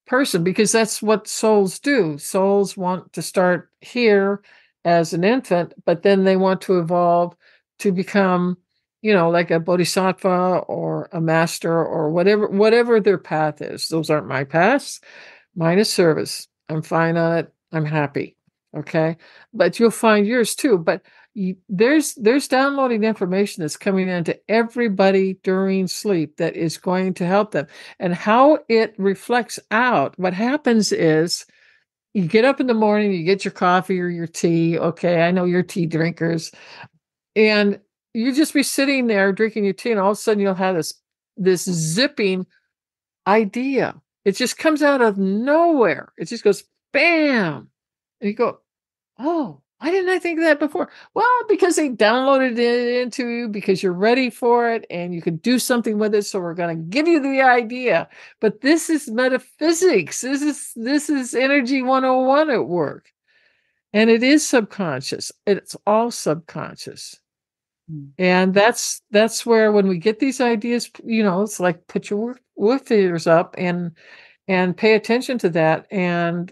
person, because that's what souls do. Souls want to start here as an infant, but then they want to evolve to become, like a bodhisattva or a master or whatever their path is. Those aren't my paths. Mine is service. I'm fine on it. I'm happy. Okay. But you'll find yours too. But there's downloading information that's coming into everybody during sleep that is going to help them. And how it reflects out, what happens is you get up in the morning, you get your coffee or your tea. Okay. I know you're tea drinkers. And you just be sitting there drinking your tea, and all of a sudden you'll have this zipping idea. It just comes out of nowhere. It just goes bam. And you go, oh, why didn't I think of that before? Well, because they downloaded it into you, because you're ready for it and you can do something with it. So we're going to give you the idea. But this is metaphysics. This is energy 101 at work. And it is subconscious. It's all subconscious. And that's where, when we get these ideas, it's like put your work figures up and pay attention to that. And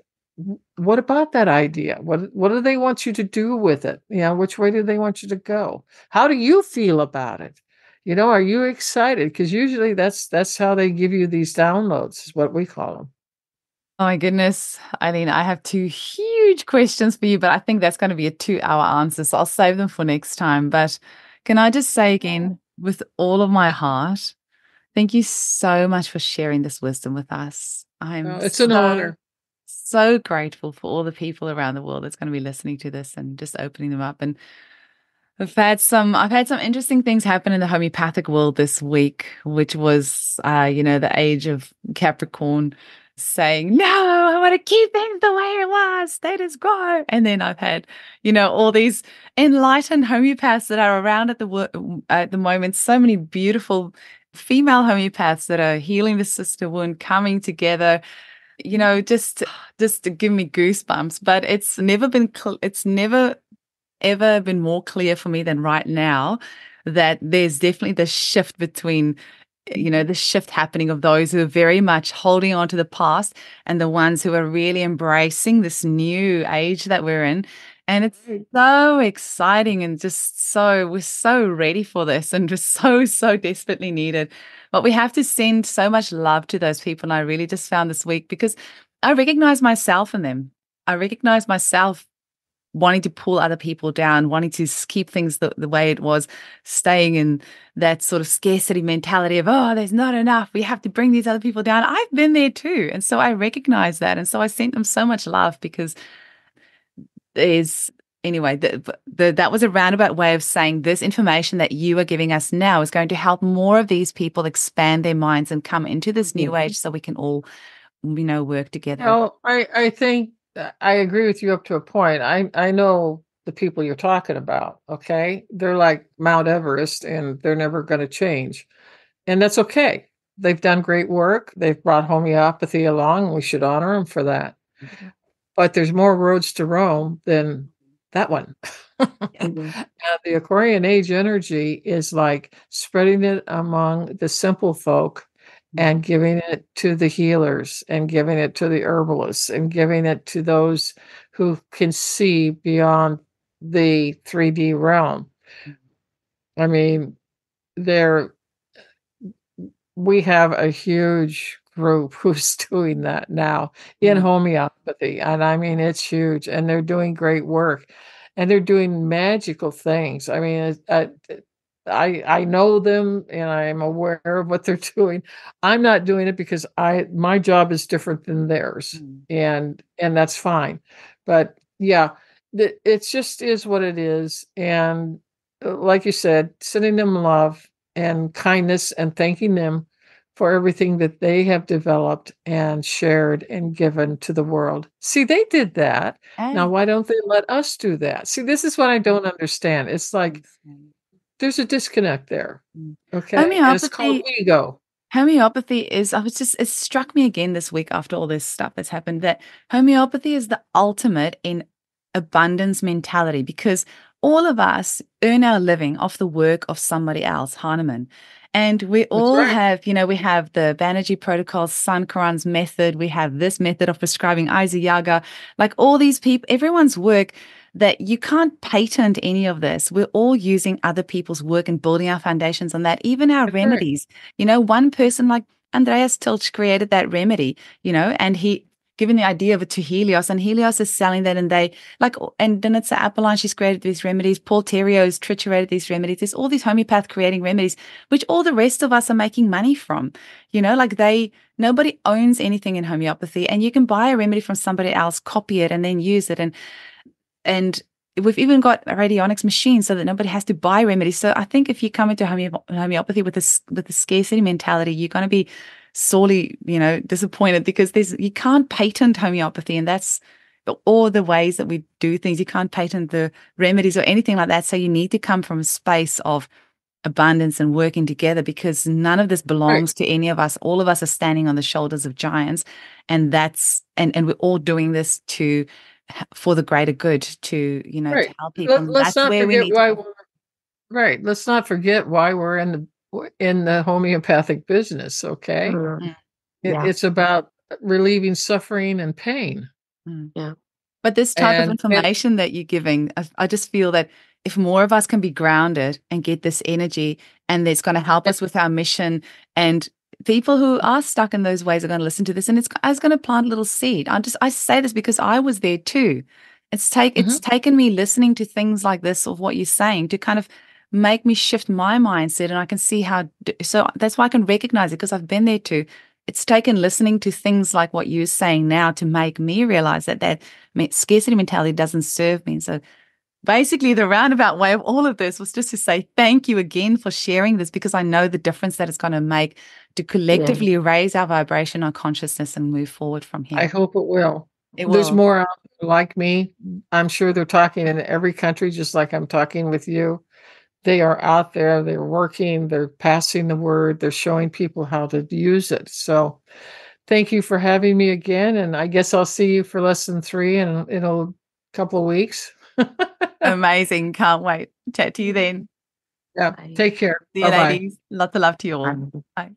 what about that idea? What do they want you to do with it? Which way do they want you to go? How do you feel about it? Are you excited? Because usually that's how they give you these downloads, is what we call them. Oh my goodness, Eileen, I have 2 huge questions for you, but I think that's going to be a 2-hour answer, so I'll save them for next time. But can I just say again, with all of my heart, thank you so much for sharing this wisdom with us. It's an honor. So grateful for all the people around the world that's going to be listening to this and just opening them up. And I've had some interesting things happen in the homeopathic world this week, which was, the age of Capricorn saying, no, I want to keep things the way it was, status quo. And then I've had, all these enlightened homeopaths that are around at the moment, so many beautiful female homeopaths that are healing the sister wound, coming together, just to give me goosebumps. But it's never ever been more clear for me than right now that there's definitely this shift between, the shift happening of those who are very much holding on to the past and the ones who are really embracing this new age that we're in. And it's so exciting and just we're so ready for this and just so desperately needed. But we have to send so much love to those people. And I really just found this week, because I recognize myself in them. I recognize myself wanting to pull other people down, wanting to keep things the way it was, staying in that sort of scarcity mentality of, oh, there's not enough, we have to bring these other people down. I've been there too. And so I recognize that. And so I sent them so much love, because anyway, that was a roundabout way of saying this information that you are giving us now is going to help more of these people expand their minds and come into this new age, so we can all, work together. Well, I think I agree with you up to a point. I know the people you're talking about, okay? They're like Mount Everest, and they're never going to change. And that's okay. They've done great work. They've brought homeopathy along, and we should honor them for that. Mm-hmm. But there's more roads to Rome than that one. Mm-hmm. The Aquarian Age energy is like spreading it among the simple folk, and giving it to the healers, and giving it to the herbalists, and giving it to those who can see beyond the 3D realm. I mean, we have a huge group who's doing that now in homeopathy. And I mean, it's huge, and they're doing great work, and they're doing magical things. I mean, I know them, and I'm aware of what they're doing. I'm not doing it because my job is different than theirs, and that's fine. But yeah, it just is what it is. And like you said, sending them love and kindness, and thanking them for everything that they have developed and shared and given to the world. See, they did that. Now, why don't they let us do that? See, this is what I don't understand. It's like, there's a disconnect there. Okay. And it's called ego. Homeopathy it struck me again this week after all this stuff that's happened, that homeopathy is the ultimate in abundance mentality, because all of us earn our living off the work of somebody else, Hahnemann. And we all have, we have the Banerjee protocols, Sankaran's method. We have this method of prescribing Isa Yaga, like all these people, everyone's work, that you can't patent any of this. We're all using other people's work and building our foundations on that, even our remedies. One person like Andreas Tilch created that remedy, and he given the idea of it to Helios, and Helios is selling that, and they and then it's Apolline, she's created these remedies. Paul Terio's triturated these remedies. There's all these homeopath creating remedies, which all the rest of us are making money from. Nobody owns anything in homeopathy, and you can buy a remedy from somebody else, copy it, and then use it. And we've even got radionics machines so that nobody has to buy remedies. So I think if you come into homeopathy with a scarcity mentality, you're going to be sorely, disappointed, because you can't patent homeopathy, and that's all the ways that we do things. You can't patent the remedies or anything like that. So you need to come from a space of abundance and working together, because none of this belongs to any of us. All of us are standing on the shoulders of giants, and and we're all doing this for the greater good, to to help people. Let's not forget why Let's not forget why we're in the homeopathic business. Okay, it's about relieving suffering and pain. Yeah, but this type of information that you're giving, I just feel that if more of us can be grounded and get this energy, and it's going to help us with our mission, and people who are stuck in those ways are going to listen to this, and it's going to plant a little seed. I say this because I was there too. It's taken me listening to things like this, of what you're saying, to kind of make me shift my mindset, and I can see so that's why I can recognize it, because I've been there too. It's taken listening to things like what you're saying now to make me realize that scarcity mentality doesn't serve me. So basically, the roundabout way of all of this was just to say thank you again for sharing this, because I know the difference that it's going to make to collectively raise our vibration, our consciousness, and move forward from here. I hope it will. There's more out there like me. I'm sure they're talking in every country, just like I'm talking with you. They are out there. They're working. They're passing the word. They're showing people how to use it. So thank you for having me again. And I guess I'll see you for lesson 3 in a couple of weeks. Amazing. Can't wait. Chat to you then. Yeah. Take care. See you, ladies. Lots of love to you all. Bye.